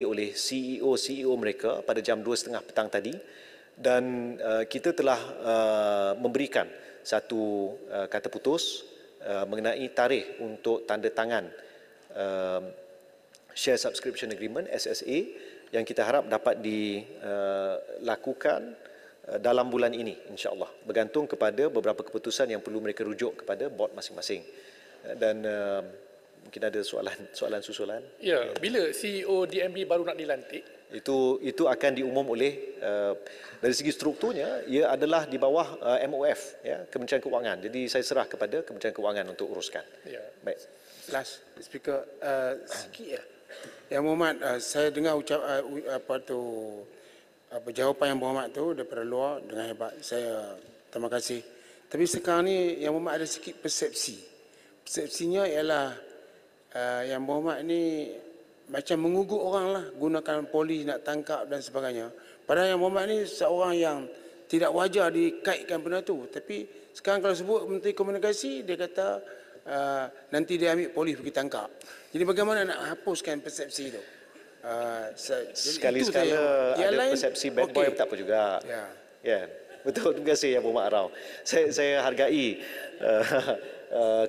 oleh CEO mereka pada jam 2:30 petang tadi, dan kita telah memberikan satu kata putus mengenai tarikh untuk tanda tangan Share Subscription Agreement SSA yang kita harap dapat dilakukan dalam bulan ini, insya-Allah, bergantung kepada beberapa keputusan yang perlu mereka rujuk kepada board masing-masing. Dan mungkin ada soalan susulan. Ya, bila CEO DNB baru nak dilantik? Itu akan diumum oleh dari segi strukturnya, ia adalah di bawah MOF, ya, Kementerian Kewangan. Jadi saya serah kepada Kementerian Kewangan untuk uruskan. Ya. Baik. Last speaker, sikit ya. Yang Muhammad, saya dengar jawapan yang Muhammad tu daripada luar dengan hebat. Saya terima kasih. Tapi sekarang ni yang Muhammad ada sikit persepsi. Persepsinya ialah yang Muhammad ni macam mengugut orang lah, gunakan polis nak tangkap dan sebagainya. Padahal yang Muhammad ni seorang yang tidak wajar dikaitkan benda tu. Tapi sekarang kalau sebut Menteri Komunikasi, dia kata nanti dia ambil polis pergi tangkap. Jadi bagaimana nak hapuskan persepsi itu? Sekali-sekala ada persepsi bad boy, tak apa juga. Ya. Ya. Betul, terima kasih Yang Berhormat Arau. Saya hargai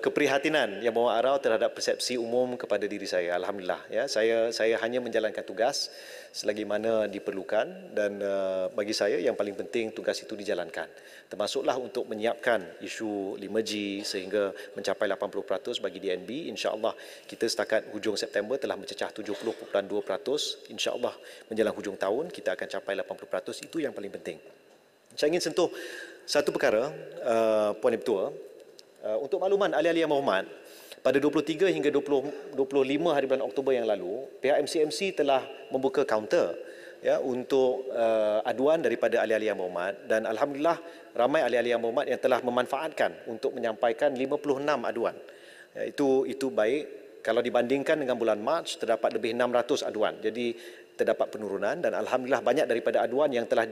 keprihatinan Yang Berhormat Arau terhadap persepsi umum kepada diri saya. Alhamdulillah, ya. Saya hanya menjalankan tugas selagi mana diperlukan, dan bagi saya yang paling penting tugas itu dijalankan. Termasuklah untuk menyiapkan isu 5G sehingga mencapai 80% bagi DNB. Insya-Allah kita setakat hujung September telah mencecah 70.2%. Insya-Allah menjelang hujung tahun kita akan capai 80%. Itu yang paling penting. Saya ingin sentuh satu perkara, Puan Ibu Ketua. Untuk makluman ahli-ahli yang berhormat, pada 23 hingga 25 hari bulan Oktober yang lalu, pihak MCMC telah membuka kaunter, ya, untuk aduan daripada ahli-ahli yang berhormat, dan alhamdulillah ramai ahli-ahli yang berhormat yang telah memanfaatkan untuk menyampaikan 56 aduan. Ya, itu baik. Kalau dibandingkan dengan bulan Mac, terdapat lebih 600 aduan. Jadi terdapat penurunan, dan alhamdulillah banyak daripada aduan yang telah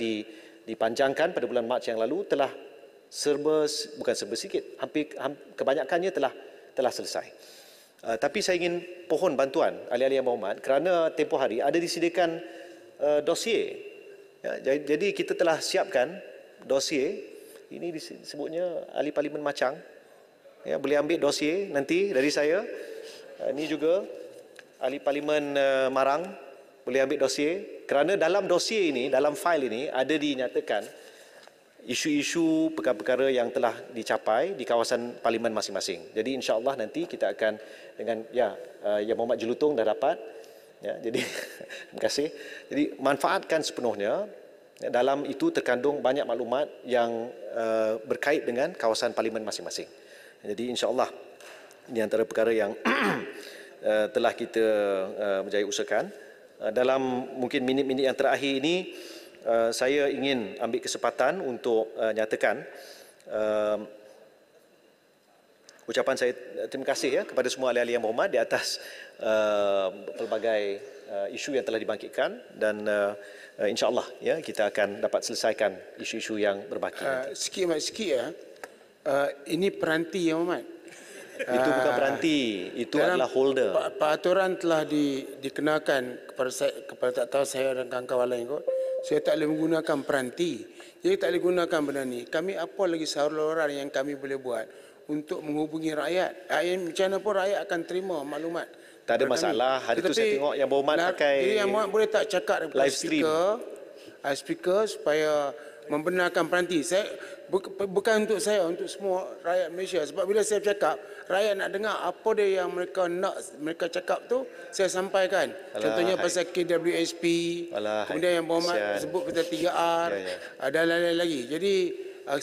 dipanjangkan pada bulan Mac yang lalu telah bukan serba sikit, hampir kebanyakannya telah selesai. Tapi saya ingin pohon bantuan ahli-ahli yang berhormat kerana tempoh hari ada disediakan dossier. Ya, jadi kita telah siapkan dossier. Ini disebutnya ahli parlimen macang. Ya, boleh ambil dossier nanti dari saya. Ini juga ahli parlimen Marang, boleh ambil dossier. Kerana dalam dossier ini, dalam fail ini ada dinyatakan isu-isu perkara-perkara yang telah dicapai di kawasan parlimen masing-masing. Jadi insya-Allah nanti kita akan dengan Yang Berhormat Jelutong dah dapat. Ya, jadi terima kasih. Jadi manfaatkan sepenuhnya. Ya, dalam itu terkandung banyak maklumat yang berkait dengan kawasan parlimen masing-masing. Jadi insya-Allah ini antara perkara yang telah kita berjaya usahakan. Dalam mungkin minit-minit yang terakhir ini, saya ingin ambil kesempatan untuk nyatakan ucapan saya terima kasih, ya, kepada semua ahli-ahli yang berhormat di atas pelbagai isu yang telah dibangkitkan, dan insya-Allah, ya, kita akan dapat selesaikan isu-isu yang berbaki. Sikit ya. Ini peranti yang Muhammad. Itu bukan peranti, itu adalah holder. Peraturan telah dikenakan kepada saya, tak tahu saya dan kawan-kawan lain kot. Saya tak boleh menggunakan peranti. Jadi tak boleh gunakan benda ni. Kami apa lagi saluran yang kami boleh buat untuk menghubungi rakyat. Macam mana pun rakyat akan terima maklumat. Tak ada masalah. Hari itu saya tengok Yang Berhormat pakai jadi Yang Berhormat boleh tak cakap daripada speaker supaya membenarkan peranti. Saya bukan untuk saya, untuk semua rakyat Malaysia. Sebab bila saya bercakap, rakyat nak dengar apa dia yang mereka cakap tu, saya sampaikan. Contohnya pasal KWSP, kemudian Yang Berhormat sebut pasal 3R, dan lain-lain lagi. Jadi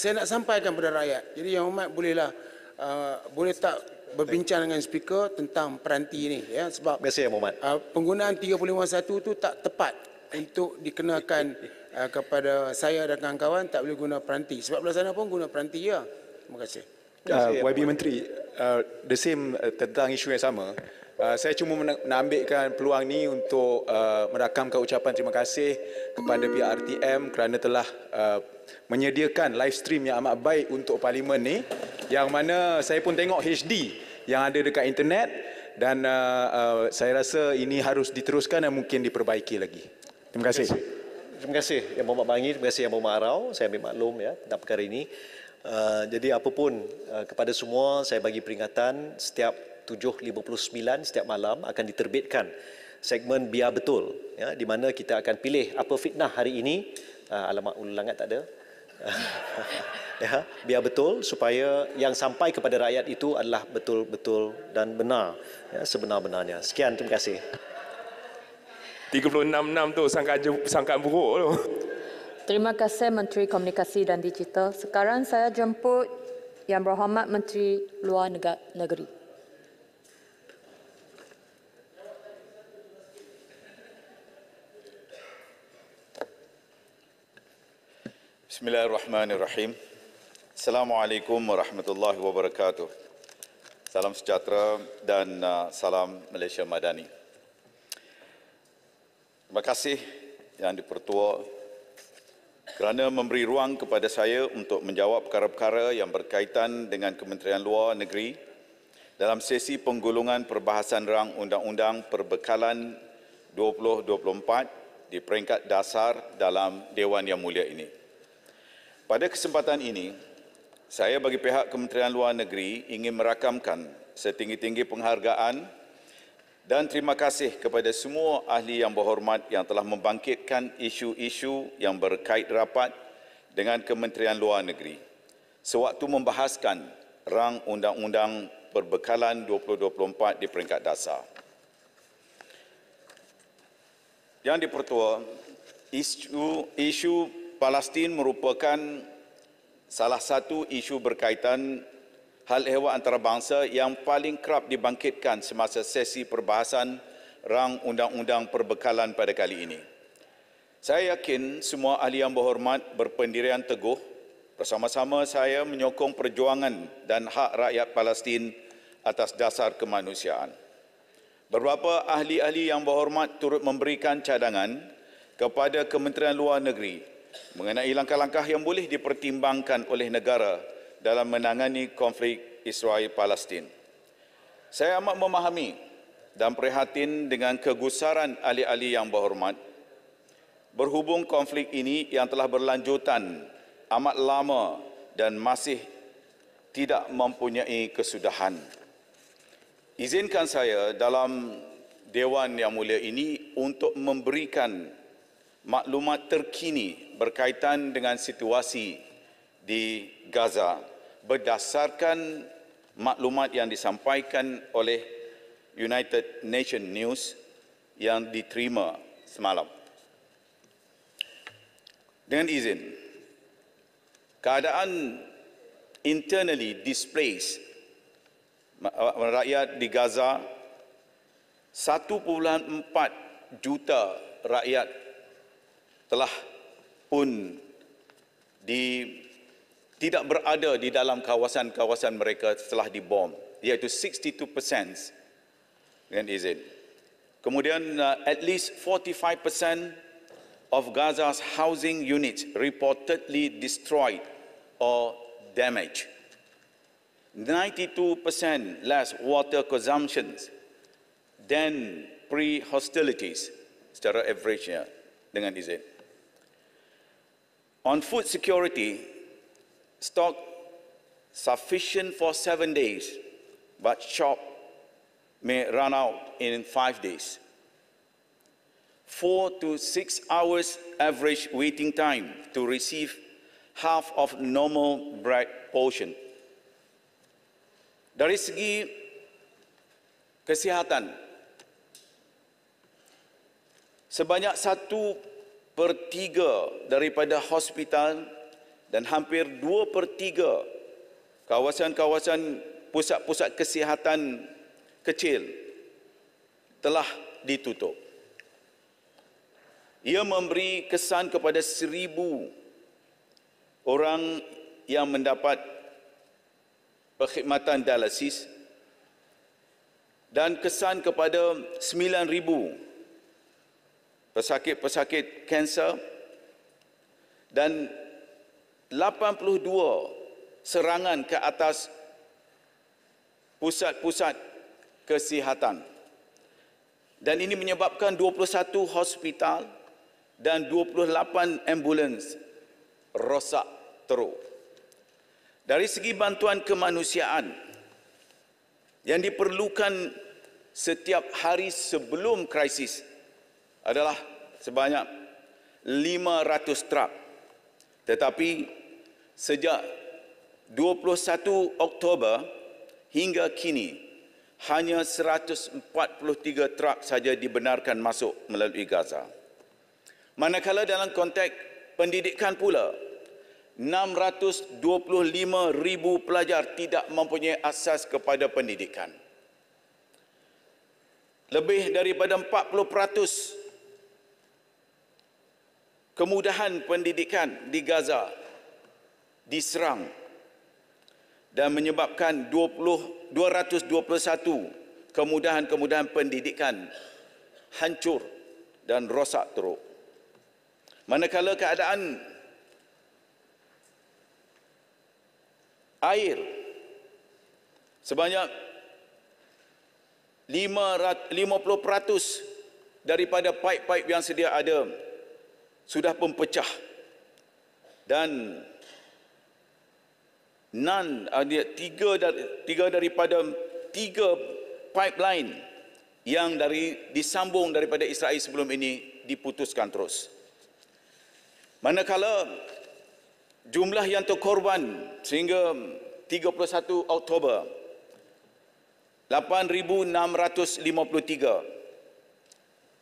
saya nak sampaikan kepada rakyat. Jadi Yang Berhormat boleh tak berbincang dengan speaker tentang peranti ini, ya, sebab penggunaan 351 tu tak tepat untuk dikenakan kepada saya dan kawan-kawan. Tak boleh guna peranti. Sebab belah sana pun guna peranti, ya. Terima kasih. YB Menteri, the same tentang isu yang sama. Saya cuma nak ambilkan peluang ni untuk merakamkan ucapan terima kasih kepada pihak RTM kerana telah menyediakan live stream yang amat baik untuk parlimen ni, yang mana saya pun tengok HD yang ada dekat internet, dan saya rasa ini harus diteruskan dan mungkin diperbaiki lagi. Terima kasih. Terima kasih Yang Berhormat Bangi, terima kasih Yang Berhormat Arau. Saya ambil maklum ya tentang perkara ini. Jadi apapun kepada semua saya bagi peringatan setiap 7.59 setiap malam akan diterbitkan segmen Biar Betul ya, di mana kita akan pilih apa fitnah hari ini. Alamak ulangan tak ada. Ya, biar betul supaya yang sampai kepada rakyat itu adalah betul-betul dan benar ya, sebenar-benarnya. Sekian, terima kasih. 36 tu sangkaan buruk tu. Terima kasih Menteri Komunikasi dan Digital. Sekarang saya jemput Yang Berhormat Menteri Luar Negeri. Bismillahirrahmanirrahim. Assalamualaikum warahmatullahi wabarakatuh. Salam sejahtera dan salam Malaysia Madani. Terima kasih Yang di-Pertua kerana memberi ruang kepada saya untuk menjawab perkara-perkara yang berkaitan dengan Kementerian Luar Negeri dalam sesi penggulungan perbahasan rang Undang-Undang Perbekalan 2024 di peringkat dasar dalam Dewan Yang Mulia ini. Pada kesempatan ini, saya bagi pihak Kementerian Luar Negeri ingin merakamkan setinggi-tinggi penghargaan dan terima kasih kepada semua ahli yang berhormat yang telah membangkitkan isu-isu yang berkait rapat dengan Kementerian Luar Negeri sewaktu membahaskan rang Undang-Undang Perbekalan 2024 di peringkat dasar. Yang di-Pertua, isu Palestin merupakan salah satu isu berkaitan hal ehwal antarabangsa yang paling kerap dibangkitkan semasa sesi perbahasan rang Undang-Undang Perbekalan pada kali ini. Saya yakin semua ahli yang berhormat berpendirian teguh bersama-sama saya menyokong perjuangan dan hak rakyat Palestin atas dasar kemanusiaan. Beberapa ahli-ahli yang berhormat turut memberikan cadangan kepada Kementerian Luar Negeri mengenai langkah-langkah yang boleh dipertimbangkan oleh negara dalam menangani konflik Israel-Palestin. Saya amat memahami dan prihatin dengan kegusaran ahli-ahli yang berhormat berhubung konflik ini yang telah berlanjutan amat lama dan masih tidak mempunyai kesudahan. Izinkan saya dalam Dewan Yang Mulia ini untuk memberikan maklumat terkini berkaitan dengan situasi di Gaza berdasarkan maklumat yang disampaikan oleh United Nations News yang diterima semalam. Dengan izin, keadaan internally displaced rakyat di Gaza 1.4 juta rakyat telah pun tidak berada di dalam kawasan-kawasan mereka setelah dibom, iaitu 62% dengan izin. Kemudian at least 45% of Gaza's housing units reportedly destroyed or damaged. 92% less water consumption than pre-hostilities secara average-nya dengan izin. On food security, stock sufficient for 7 days, but shop may run out in 5 days. 4 to 6 hours average waiting time to receive half of normal bread portion. Dari segi kesihatan, sebanyak 1/3 daripada hospital dan hampir 2/3 kawasan-kawasan pusat-pusat kesihatan kecil telah ditutup. Ia memberi kesan kepada 1,000 orang yang mendapat perkhidmatan dialisis dan kesan kepada 9,000 pesakit-pesakit kanser dan 82 serangan ke atas pusat-pusat kesihatan. Dan ini menyebabkan 21 hospital dan 28 ambulans rosak teruk. Dari segi bantuan kemanusiaan yang diperlukan setiap hari sebelum krisis adalah sebanyak 500 truk. Tetapi sejak 21 Oktober hingga kini hanya 143 truk saja dibenarkan masuk melalui Gaza. Manakala dalam konteks pendidikan pula, 625,000 pelajar tidak mempunyai akses kepada pendidikan. Lebih daripada 40% kemudahan pendidikan di Gaza diserang dan menyebabkan 221 kemudahan pendidikan hancur dan rosak teruk. Manakala keadaan air sebanyak 50% daripada paip-paip yang sedia ada sudah pun pecah dan tiga daripada pipeline yang disambung daripada Israel sebelum ini diputuskan terus. Manakala jumlah yang terkorban sehingga 31 Oktober 8,653.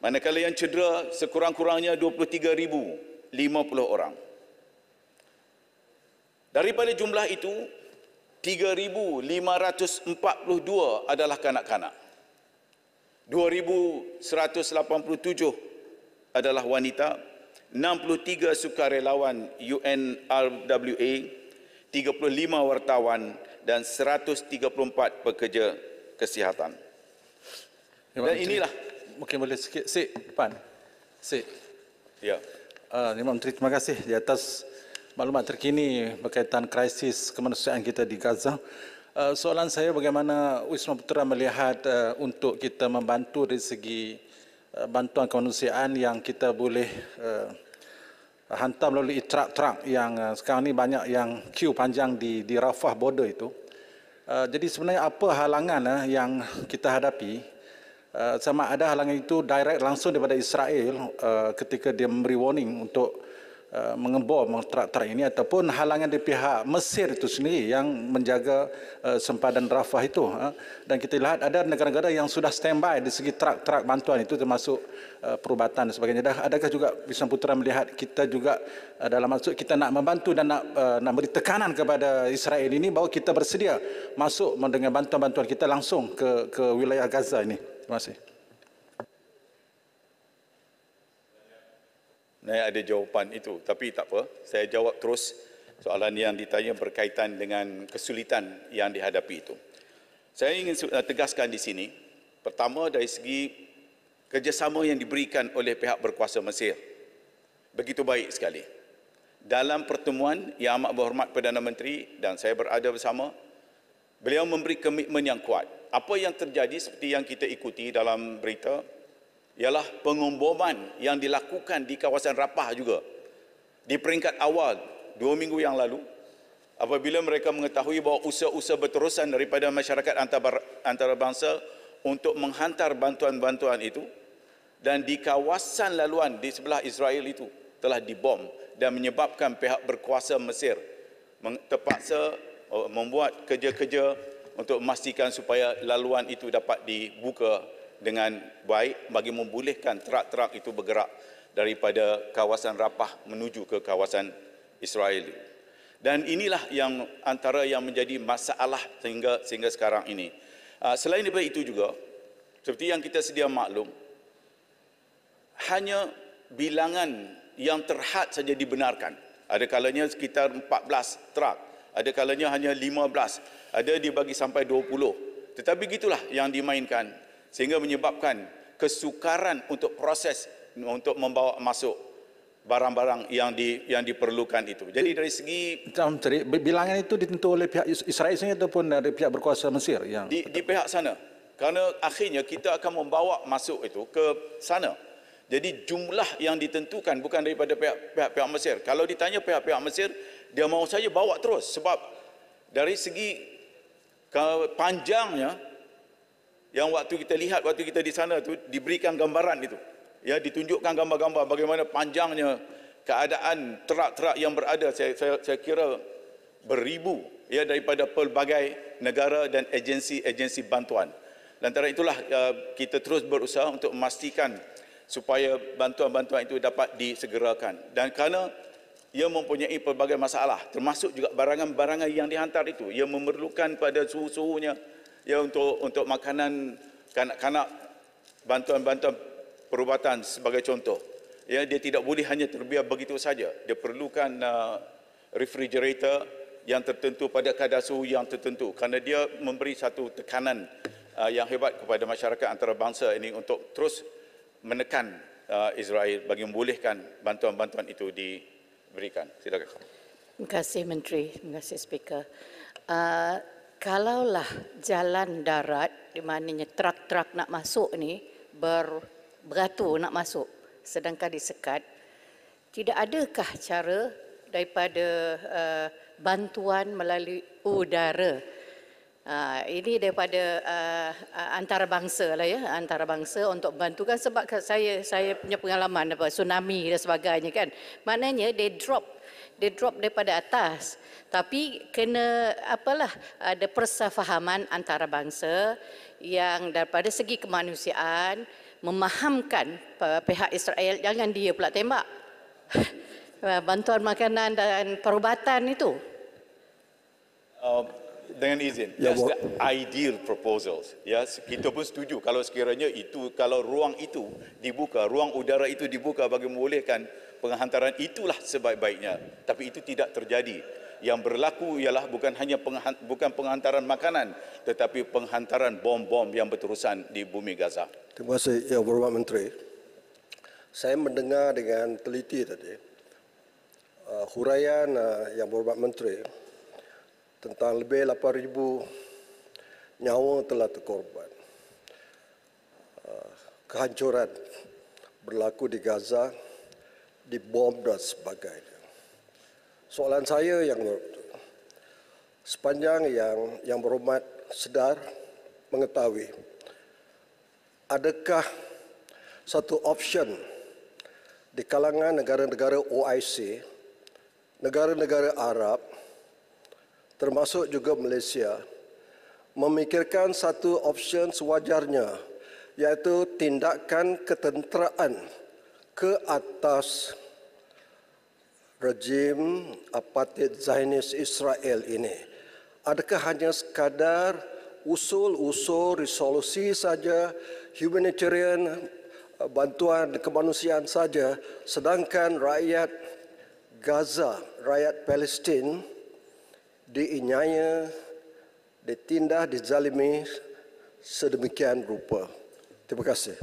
Manakala yang cedera sekurang-kurangnya 23,050 orang. Daripada jumlah itu 3,542 adalah kanak-kanak. 2,187 adalah wanita, 63 sukarelawan UNRWA, 35 wartawan dan 134 pekerja kesihatan. Dan inilah. Mungkin boleh sikit, Pan. Ya. Imam Menteri, terima kasih di atas maklumat terkini berkaitan krisis kemanusiaan kita di Gaza. Soalan saya, bagaimana Wisma Putra melihat untuk kita membantu dari segi bantuan kemanusiaan yang kita boleh hantar melalui truk-truk yang sekarang ini banyak yang queue panjang di Rafah border itu. Jadi sebenarnya apa halangan yang kita hadapi? Sama ada halangan itu direct langsung daripada Israel ketika dia memberi warning untuk mengebom truk-truk ini, ataupun halangan dari pihak Mesir itu sendiri yang menjaga sempadan Rafah itu. Dan kita lihat ada negara-negara yang sudah standby dari segi truk-truk bantuan itu, termasuk perubatan dan sebagainya. Adakah juga Wisma Putra melihat kita juga dalam maksud kita nak membantu dan nak beri tekanan kepada Israel ini bahawa kita bersedia masuk dengan bantuan-bantuan kita langsung ke wilayah Gaza ini? Terima kasih. Saya ada jawapan itu, tapi tak apa. Saya jawab terus soalan yang ditanya berkaitan dengan kesulitan yang dihadapi itu. Saya ingin tegaskan di sini, pertama dari segi kerjasama yang diberikan oleh pihak berkuasa Mesir, begitu baik sekali. Dalam pertemuan yang amat berhormat Perdana Menteri dan saya berada bersama, beliau memberi komitmen yang kuat. Apa yang terjadi seperti yang kita ikuti dalam berita ialah pengeboman yang dilakukan di kawasan Rafah juga. Di peringkat awal 2 minggu yang lalu, apabila mereka mengetahui bahawa usaha-usaha berterusan daripada masyarakat antarabangsa untuk menghantar bantuan-bantuan itu, dan di kawasan laluan di sebelah Israel itu telah dibom dan menyebabkan pihak berkuasa Mesir terpaksa membuat kerja-kerja untuk memastikan supaya laluan itu dapat dibuka dengan baik bagi membolehkan truk-truk itu bergerak daripada kawasan Rafah menuju ke kawasan Israel. Dan inilah yang antara yang menjadi masalah sehingga sekarang ini. Selain daripada itu juga, seperti yang kita sedia maklum, hanya bilangan yang terhad saja dibenarkan. Ada kalanya sekitar 14 truk, ada kalanya hanya 15, ada dibagi sampai 20. Tetapi gitulah yang dimainkan sehingga menyebabkan kesukaran untuk proses untuk membawa masuk barang-barang yang diperlukan itu. Jadi dari segi bilangan itu ditentu oleh pihak Israel sendiri ataupun dari pihak berkuasa Mesir yang di pihak sana. Kerana akhirnya kita akan membawa masuk itu ke sana. Jadi jumlah yang ditentukan bukan daripada pihak Mesir. Kalau ditanya pihak Mesir, dia mahu saja bawa terus sebab dari segi panjangnya yang waktu kita lihat waktu kita di sana tu diberikan gambaran itu. Ya, ditunjukkan gambar-gambar bagaimana panjangnya keadaan terak-terak yang berada. Saya kira beribu ya daripada pelbagai negara dan agensi bantuan. Lantaran itulah kita terus berusaha untuk memastikan supaya bantuan-bantuan itu dapat disegerakan. Dan kerana ia mempunyai pelbagai masalah, termasuk juga barangan-barangan yang dihantar itu, ia memerlukan pada suhu-suhunya, ya untuk makanan kanak-kanak, bantuan-bantuan perubatan sebagai contoh. Ya, dia tidak boleh hanya terbiar begitu saja. Dia perlukan refrigerator yang tertentu pada kadar suhu yang tertentu, kerana dia memberi satu tekanan yang hebat kepada masyarakat antarabangsa ini untuk terus menekan Israel bagi membolehkan bantuan-bantuan itu diberikan. Silakan. Terima kasih Menteri, terima kasih Speaker. Kalaulah jalan darat di mananya truk-truk nak masuk ni beratur nak masuk sedangkan disekat, tidak adakah cara daripada bantuan melalui udara? Ini daripada antarabangsa lah ya, antarabangsa untuk bantukan sebab saya punya pengalaman apa tsunami dan sebagainya kan. Maknanya they drop daripada atas. Tapi kena ada persefahaman antarabangsa yang daripada segi kemanusiaan memahamkan pihak Israel jangan dia pula tembak bantuan makanan dan perubatan itu. Dengan izin, that's the ideal proposals. Ya, kita pun setuju kalau sekiranya kalau ruang itu dibuka, ruang udara itu dibuka bagi membolehkan penghantaran, itulah sebaik-baiknya. Tapi itu tidak terjadi. Yang berlaku ialah bukan hanya penghantaran makanan, tetapi penghantaran bom-bom yang berterusan di bumi Gaza. Terima kasih, Yang Berhormat Menteri. Saya mendengar dengan teliti tadi huraian Yang Berhormat Menteri tentang lebih 8,000 nyawa telah terkorban. Kehancuran berlaku di Gaza, dibom dan sebagainya. Soalan saya sepanjang yang berhormat sedar mengetahui, adakah satu option di kalangan negara-negara OIC, negara-negara Arab, termasuk juga Malaysia, memikirkan satu option sewajarnya, iaitu tindakan ketenteraan ke atas rejim apartheid Zionis Israel ini. Adakah hanya sekadar usul-usul resolusi saja, humanitarian bantuan kemanusiaan saja, sedangkan rakyat Gaza, rakyat Palestin diinyai, ditindas, dizalimi sedemikian rupa. Terima kasih.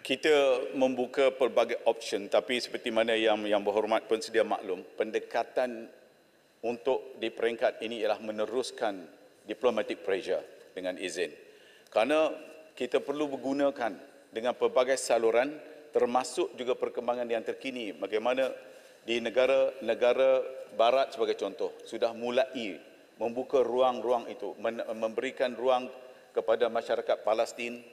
Kita membuka pelbagai option, tapi seperti mana yang berhormat pun sedia maklum, pendekatan untuk di peringkat ini ialah meneruskan diplomatic pressure dengan izin. Kerana kita perlu menggunakan dengan pelbagai saluran, termasuk juga perkembangan yang terkini, bagaimana di negara-negara barat sebagai contoh sudah mulai membuka ruang-ruang itu, memberikan ruang kepada masyarakat Palestin,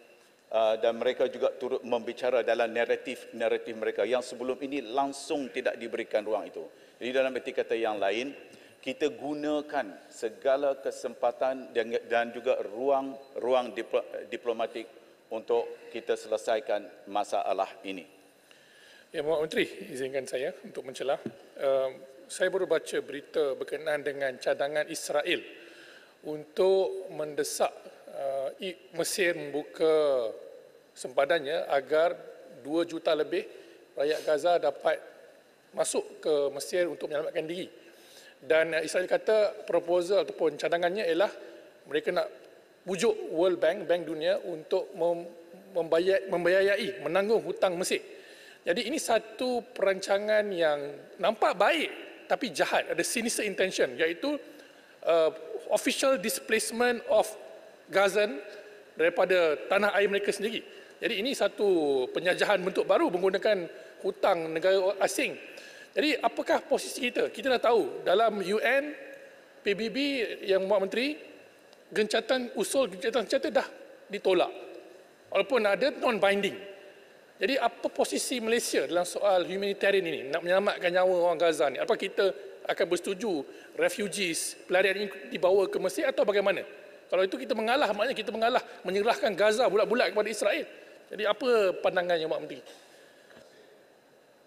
dan mereka juga turut membicara dalam naratif mereka yang sebelum ini langsung tidak diberikan ruang itu. Jadi dalam erti kata yang lain, kita gunakan segala kesempatan dan juga ruang diplomatik untuk kita selesaikan masalah ini. Ya, Mohon Menteri, izinkan saya untuk mencelah. Saya baru baca berita berkenaan dengan cadangan Israel untuk mendesak Mesir membuka sempadannya agar 2 juta lebih rakyat Gaza dapat masuk ke Mesir untuk menyelamatkan diri. Dan Israel kata proposal ataupun cadangannya ialah mereka nak pujuk World Bank, Bank Dunia untuk membiayai, menanggung hutang Mesir. Jadi ini satu perancangan yang nampak baik tapi jahat, ada sinister intention, iaitu official displacement of Gazan daripada tanah air mereka sendiri. Jadi ini satu penjajahan bentuk baru menggunakan hutang negara asing. Jadi apakah posisi kita? Kita dah tahu dalam UN, PBB yang Muhammad Menteri, usul gencatan senjata dah ditolak. Walaupun ada non-binding. Jadi apa posisi Malaysia dalam soal humanitarian ini, nak menyelamatkan nyawa orang Gaza ni? Apakah kita akan bersetuju refugees, pelarian ini dibawa ke Mesir atau bagaimana? Kalau itu kita mengalah, maknanya kita mengalah menyerahkan Gaza bulat-bulat kepada Israel. Jadi apa pandangannya Mak Menteri?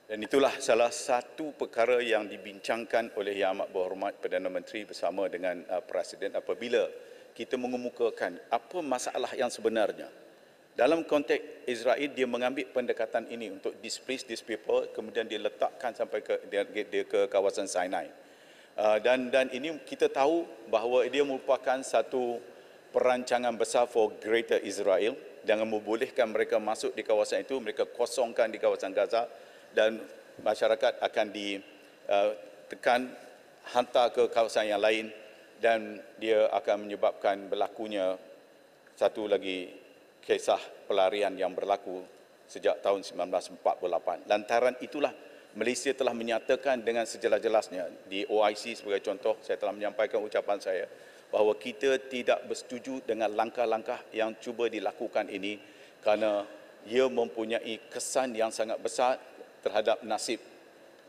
Dan itulah salah satu perkara yang dibincangkan oleh Yang Amat Berhormat Perdana Menteri bersama dengan Presiden apabila kita mengemukakan apa masalah yang sebenarnya. Dalam konteks Israel, dia mengambil pendekatan ini untuk displace these people, kemudian diletakkan sampai dia ke kawasan Sinai. Dan ini kita tahu bahawa dia merupakan satu perancangan besar for Greater Israel, dengan membolehkan mereka masuk di kawasan itu, mereka kosongkan di kawasan Gaza dan masyarakat akan ditekan, hantar ke kawasan yang lain dan dia akan menyebabkan berlakunya satu lagi kisah pelarian yang berlaku sejak tahun 1948. Lantaran itulah Malaysia telah menyatakan dengan sejelas-jelasnya di OIC sebagai contoh, saya telah menyampaikan ucapan saya bahawa kita tidak bersetuju dengan langkah-langkah yang cuba dilakukan ini kerana ia mempunyai kesan yang sangat besar terhadap nasib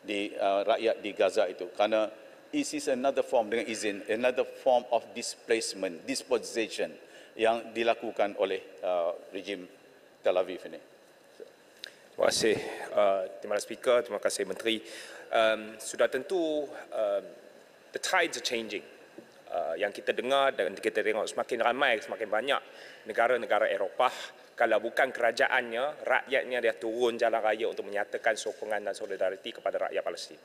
di rakyat di Gaza itu. Kerana this is another form, dengan izin, another form of displacement, dispossession yang dilakukan oleh rejim Tel Aviv ini. Terima kasih, Terima kasih Speaker, terima kasih Menteri. Sudah tentu the tides are changing. Yang kita dengar dan kita tengok semakin ramai, semakin banyak negara-negara Eropah, kalau bukan kerajaannya, rakyatnya dia turun jalan raya untuk menyatakan sokongan dan solidariti kepada rakyat Palestin.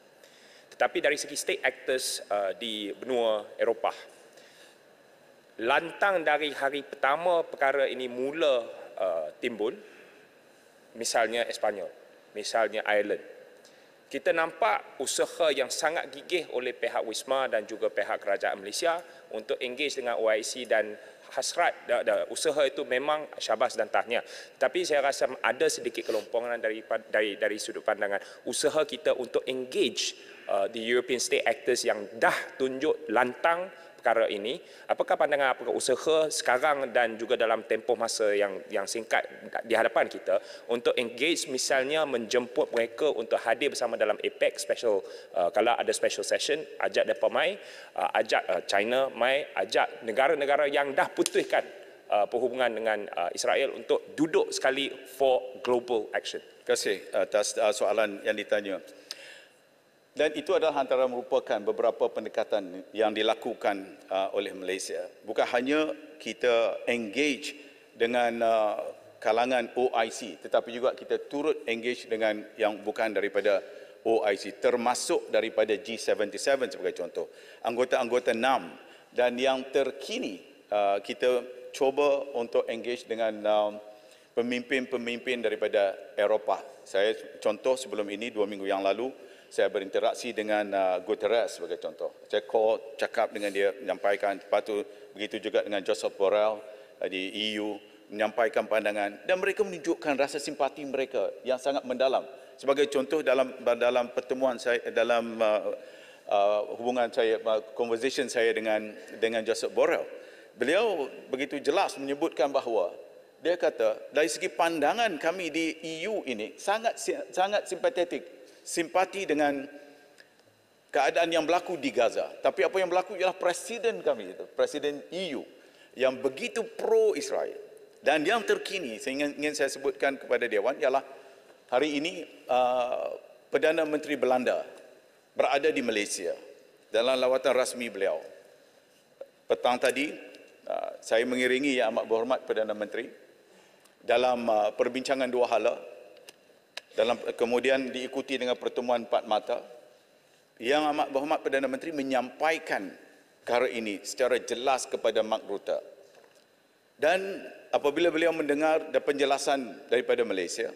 Tetapi dari segi state actors di benua Eropah, lantang dari hari pertama perkara ini mula timbul, misalnya Espanyol, misalnya Ireland, kita nampak usaha yang sangat gigih oleh pihak Wisma dan juga pihak kerajaan Malaysia untuk engage dengan OIC dan hasrat usaha itu memang syabas dan tahniah. Tapi saya rasa ada sedikit kelompokan dari sudut pandangan usaha kita untuk engage the European state actors yang dah tunjuk lantang perkara ini. Apakah pandangan, apakah usaha sekarang dan juga dalam tempoh masa yang singkat di hadapan kita untuk engage, misalnya menjemput mereka untuk hadir bersama dalam APEC special, kalau ada special session, ajak mereka mai, ajak China mai, ajak negara-negara yang dah putuskan perhubungan dengan Israel untuk duduk sekali for global action. Terima kasih atas soalan yang ditanya. Dan itu adalah antara merupakan beberapa pendekatan yang dilakukan oleh Malaysia. Bukan hanya kita engage dengan kalangan OIC, tetapi juga kita turut engage dengan yang bukan daripada OIC, termasuk daripada G77 sebagai contoh. Anggota-anggota NAM, dan yang terkini kita cuba untuk engage dengan pemimpin-pemimpin daripada Eropah. Saya contoh sebelum ini 2 minggu yang lalu, saya berinteraksi dengan Guterres sebagai contoh. Saya cakap dengan dia, menyampaikan, lepas tu begitu juga dengan Joseph Borrell di EU, menyampaikan pandangan dan mereka menunjukkan rasa simpati mereka yang sangat mendalam. Sebagai contoh dalam pertemuan saya, dalam hubungan saya, conversation saya dengan Joseph Borrell, beliau begitu jelas menyebutkan bahawa dia kata dari segi pandangan kami di EU ini sangat simpatetik, simpati dengan keadaan yang berlaku di Gaza. Tapi apa yang berlaku ialah presiden kami itu, presiden EU yang begitu pro-Israel. Dan yang terkini, ingin saya sebutkan kepada Dewan, ialah hari ini Perdana Menteri Belanda berada di Malaysia dalam lawatan rasmi beliau. Petang tadi, saya mengiringi Yang Amat Berhormat Perdana Menteri dalam perbincangan dua hala, kemudian diikuti dengan pertemuan empat mata. Yang Amat Berhormat Perdana Menteri menyampaikan perkara ini secara jelas kepada Mark Rutte. Dan apabila beliau mendengar penjelasan daripada Malaysia,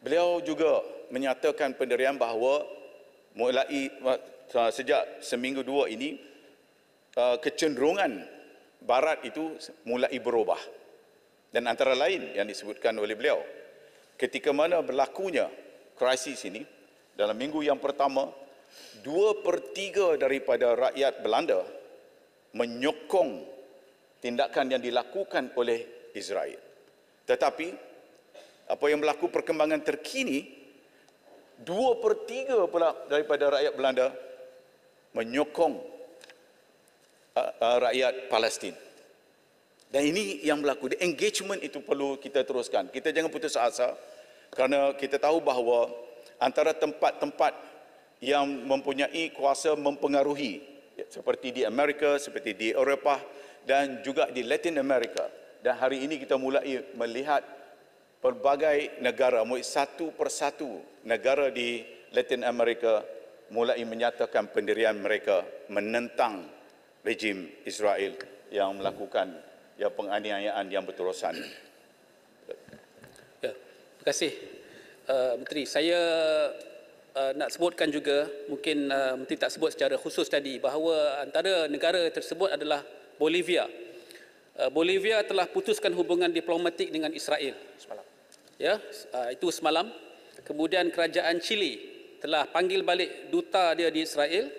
beliau juga menyatakan pendirian bahawa mulai sejak seminggu dua ini kecenderungan Barat itu mulai berubah. Dan antara lain yang disebutkan oleh beliau, ketika mana berlakunya krisis ini, dalam minggu yang pertama, 2/3 daripada rakyat Belanda menyokong tindakan yang dilakukan oleh Israel. Tetapi, apa yang berlaku perkembangan terkini, 2/3 pula daripada rakyat Belanda menyokong rakyat Palestin. Dan ini yang berlaku. The engagement itu perlu kita teruskan. Kita jangan putus asa kerana kita tahu bahawa antara tempat-tempat yang mempunyai kuasa mempengaruhi seperti di Amerika, seperti di Eropah dan juga di Latin America. Dan hari ini kita mulai melihat pelbagai negara, satu persatu negara di Latin America mulai menyatakan pendirian mereka menentang rejim Israel yang melakukan penganiayaan yang berterusan. Ya, terima kasih Menteri. Saya nak sebutkan juga, mungkin Menteri tak sebut secara khusus tadi, bahawa antara negara tersebut adalah Bolivia. Bolivia telah putuskan hubungan diplomatik dengan Israel semalam. Ya, itu semalam. Kemudian kerajaan Chile telah panggil balik duta dia di Israel.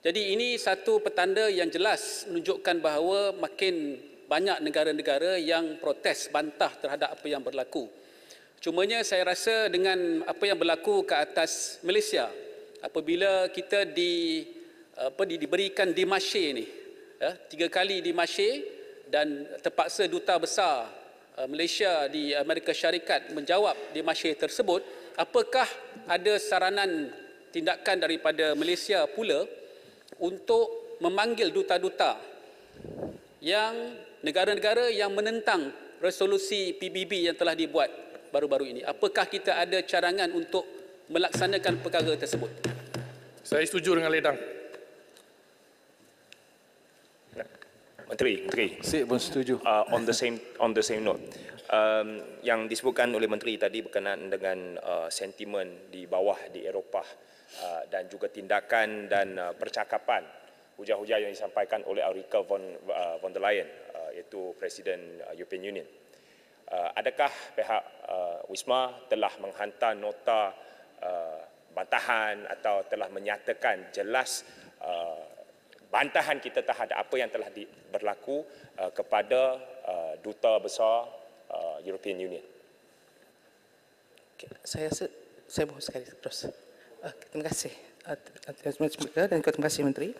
Jadi ini satu petanda yang jelas menunjukkan bahawa makin banyak negara-negara yang protes bantah terhadap apa yang berlaku. Cumanya saya rasa dengan apa yang berlaku ke atas Malaysia, apabila kita diberikan dimasye ni, 3 kali dimasye dan terpaksa duta besar Malaysia di Amerika Syarikat menjawab dimasye tersebut, apakah ada saranan tindakan daripada Malaysia pula untuk memanggil duta-duta yang negara-negara yang menentang resolusi PBB yang telah dibuat baru-baru ini? Apakah kita ada cadangan untuk melaksanakan perkara tersebut? Saya setuju dengan Ledang. Menteri. Saya pun setuju. On the same note, yang disebutkan oleh Menteri tadi berkenaan dengan sentimen di bawah di Eropah dan juga tindakan dan percakapan hujah-hujah yang disampaikan oleh Ursula von der Leyen, iaitu Presiden European Union. Adakah pihak Wisma telah menghantar nota bantahan atau telah menyatakan jelas bantahan kita terhadap apa yang telah berlaku kepada duta besar European Union? Okay. Saya mohon sekali terus. Terima kasih dan terima kasih Menteri.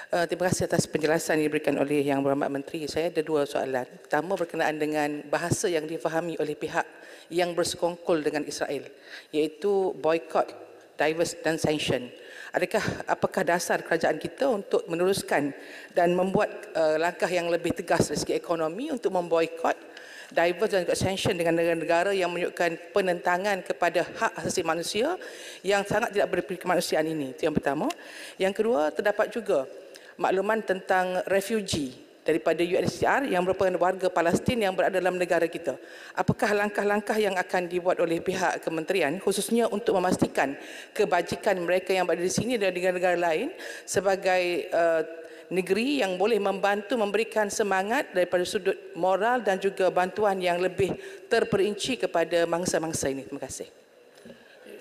Terima kasih atas penjelasan yang diberikan oleh Yang Berhormat Menteri. Saya ada 2 soalan. Pertama berkenaan dengan bahasa yang difahami oleh pihak yang bersekongkol dengan Israel, iaitu boycott, divest dan sanction. Apakah dasar kerajaan kita untuk meneruskan dan membuat langkah yang lebih tegas dari segi ekonomi untuk memboikot, divert dan sanction dengan negara-negara yang menunjukkan penentangan kepada hak asasi manusia yang sangat tidak berperi kemanusiaan ini? Itu yang pertama. Yang kedua, terdapat juga makluman tentang refugee daripada UNHCR yang merupakan warga Palestin yang berada dalam negara kita. Apakah langkah-langkah yang akan dibuat oleh pihak kementerian khususnya untuk memastikan kebajikan mereka yang berada di sini dan negara-negara lain sebagai negeri yang boleh membantu memberikan semangat daripada sudut moral dan juga bantuan yang lebih terperinci kepada mangsa-mangsa ini? Terima kasih.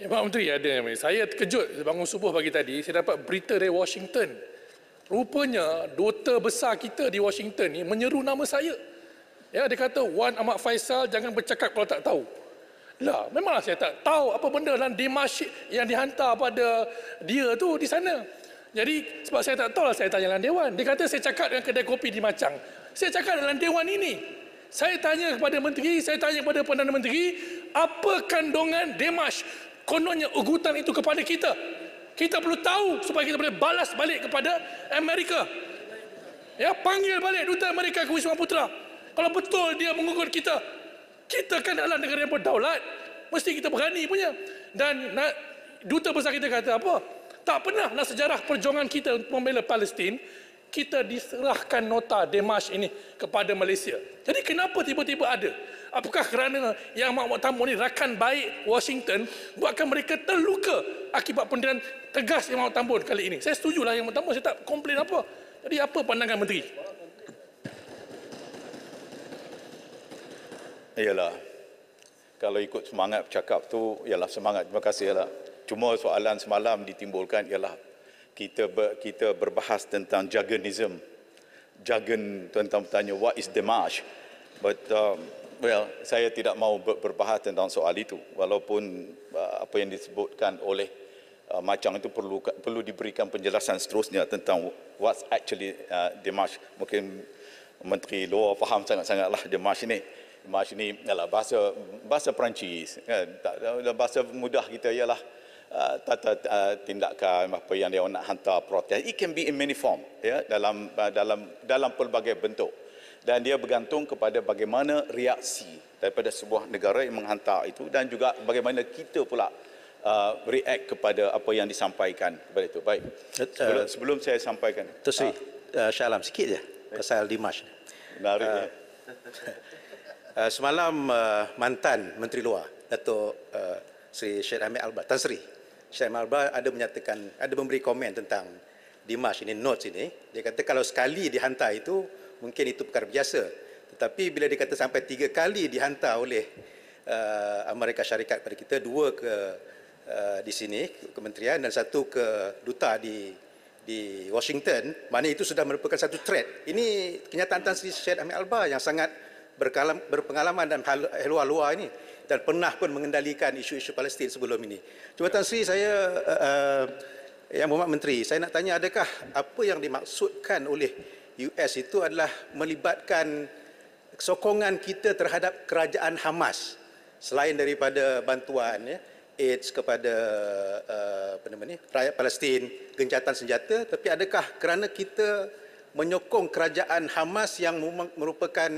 Ya, Pak Menteri, saya terkejut bangun subuh pagi tadi, saya dapat berita dari Washington. Rupanya duta besar kita di Washington ni menyeru nama saya. Ya, dia kata, Wan Ahmad Faisal jangan bercakap kalau tak tahu. Lah, memanglah saya tak tahu apa benda dalam dimasy yang dihantar pada dia tu di sana. Jadi sebab saya tak tahu lah, saya tanya dalam Dewan. Dia kata saya cakap dengan kedai kopi di Macang. Saya cakap dalam Dewan ini. Saya tanya kepada Menteri, saya tanya kepada Perdana Menteri, apa kandungan Dimash kononnya ugutan itu kepada kita? Kita perlu tahu supaya kita boleh balas balik kepada Amerika. Ya, panggil balik duta Amerika ke Wisma Putra. Kalau betul dia mengugut kita, kita kan adalah negara yang berdaulat. Mesti kita berani punya. Dan duta besar kita kata apa? Tak pernahlah sejarah perjuangan kita untuk membela Palestin, kita diserahkan nota Dimash ini kepada Malaysia. Jadi kenapa tiba-tiba ada? Apakah kerana Yang Amat Tambun ini rakan baik Washington buatkan mereka terluka akibat pendirian tegas Yang Amat Tambun kali ini? Saya setujulah Yang Amat Tambun, saya tak komplain apa. Jadi apa pandangan Menteri? Ialah, kalau ikut semangat bercakap tu, ialah semangat. Terima kasih. Ialah. Cuma soalan semalam ditimbulkan ialah kita berbahas tentang jargonism. Jargon tentang bertanya what is demarche. But well, saya tidak mahu berbahas tentang soal itu. Walaupun apa yang disebutkan oleh macam itu perlu diberikan penjelasan seterusnya tentang what's actually demarche. Mungkin Menteri Luar faham sangat-sangatlah demarche ini. Demarche ini adalah bahasa Perancis. Bahasa mudah kita ialah tata tindakan apa yang dia nak hantar protes. It can be in many form, ya, dalam pelbagai bentuk. Dan dia bergantung kepada bagaimana reaksi daripada sebuah negara yang menghantar itu dan juga bagaimana kita pula react kepada apa yang disampaikan kepada itu. Baik. Sebelum saya sampaikan. Sri, Syah Alam sikit je pasal Dimash. Menarik. Semalam mantan Menteri Luar Datuk Sri Syed Ahmed Albar, Tan Sri Syed Ahmed Albar ada menyatakan, ada memberi komen tentang Dimash ini, notes ini. Dia kata kalau sekali dihantar itu mungkin itu perkara biasa. Tetapi bila dia kata sampai 3 kali dihantar oleh Amerika Syarikat pada kita, 2 ke di sini kementerian dan 1 ke duta di Washington, mana itu sudah merupakan satu threat. Ini kenyataan Tan Sri Syed Ahmed Albar yang sangat berpengalaman dan luar ini dan pernah pun mengendalikan isu-isu Palestin sebelum ini. Cuma Tan Sri, saya Yang Berhormat Menteri, saya nak tanya, adakah apa yang dimaksudkan oleh US itu adalah melibatkan sokongan kita terhadap kerajaan Hamas selain daripada bantuan AIDS kepada rakyat Palestin, gencatan senjata, tapi adakah kerana kita menyokong kerajaan Hamas yang merupakan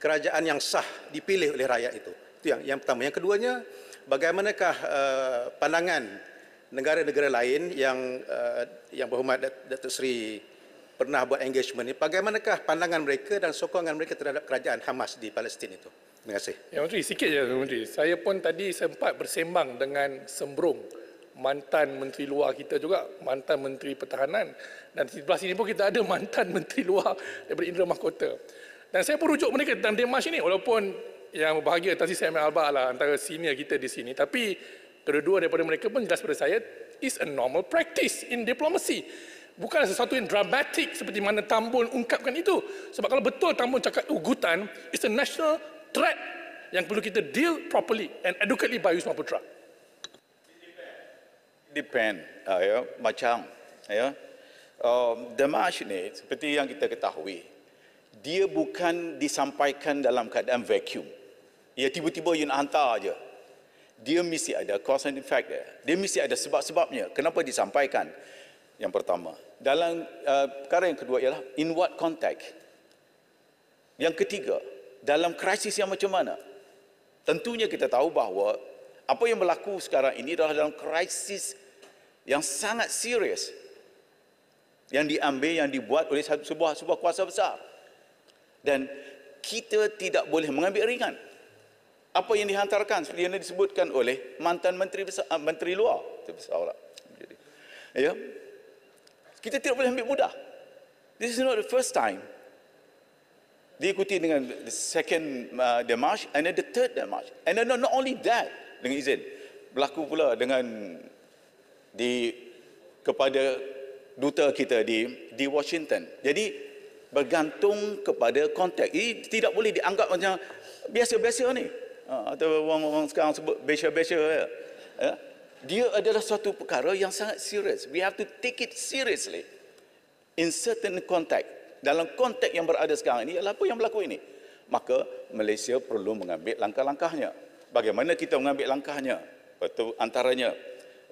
kerajaan yang sah dipilih oleh rakyat itu? Itu yang pertama. Yang keduanya, bagaimanakah pandangan negara-negara lain yang Berhormat Datuk Seri pernah buat engagement ini, bagaimanakah pandangan mereka dan sokongan mereka terhadap kerajaan Hamas di Palestin itu? Terima kasih. Ya Menteri, sikit je Menteri. Saya pun tadi sempat bersembang dengan Sembrong, mantan Menteri Luar kita juga, mantan Menteri Pertahanan, dan di sebelah sini pun kita ada mantan Menteri Luar daripada Indra Mahkota. Dan saya pun rujuk mereka tentang Dimash ini, walaupun yang berbahagia Tan Sri Syed Ahmed Albar lah antara senior kita di sini, tapi kedua-dua daripada mereka pun jelas pada saya is a normal practice in diplomacy. Bukan sesuatu yang dramatik seperti mana Tambun ungkapkan itu. Sebab kalau betul Tambun cakap ugutan, it's a national threat yang perlu kita deal properly and adequately by Wisma Putra. Depend, macam, Dimash ini seperti yang kita ketahui, dia bukan disampaikan dalam keadaan vacuum. Ya tiba-tiba you nak hantar aja. Dia mesti ada cause and effect dia. Dia mesti ada sebab-sebabnya. Kenapa disampaikan? Yang pertama. Dalam perkara yang kedua ialah in what context. Yang ketiga, dalam krisis yang macam mana? Tentunya kita tahu bahawa apa yang berlaku sekarang ini adalah dalam krisis yang sangat serius yang diambil, yang dibuat oleh sebuah kuasa besar. Dan kita tidak boleh mengambil ringan apa yang dihantarkan seperti yang disebutkan oleh mantan Menteri Luar. Ya. Kita tidak boleh ambil mudah. This is not the first time. Diikuti dengan the second demarche and then the third demarche. And then not only that, dengan izin, berlaku pula dengan kepada duta kita di Washington. Jadi bergantung kepada konteks. Ini tidak boleh dianggap macam biasa-biasa ni. Atau orang sekarang sebut biasa-biasa. Ya. Dia adalah suatu perkara yang sangat serius. We have to take it seriously. In certain context. Dalam konteks yang berada sekarang ini, apa yang berlaku ini? Maka Malaysia perlu mengambil langkah-langkahnya. Bagaimana kita mengambil langkahnya? Itu antaranya,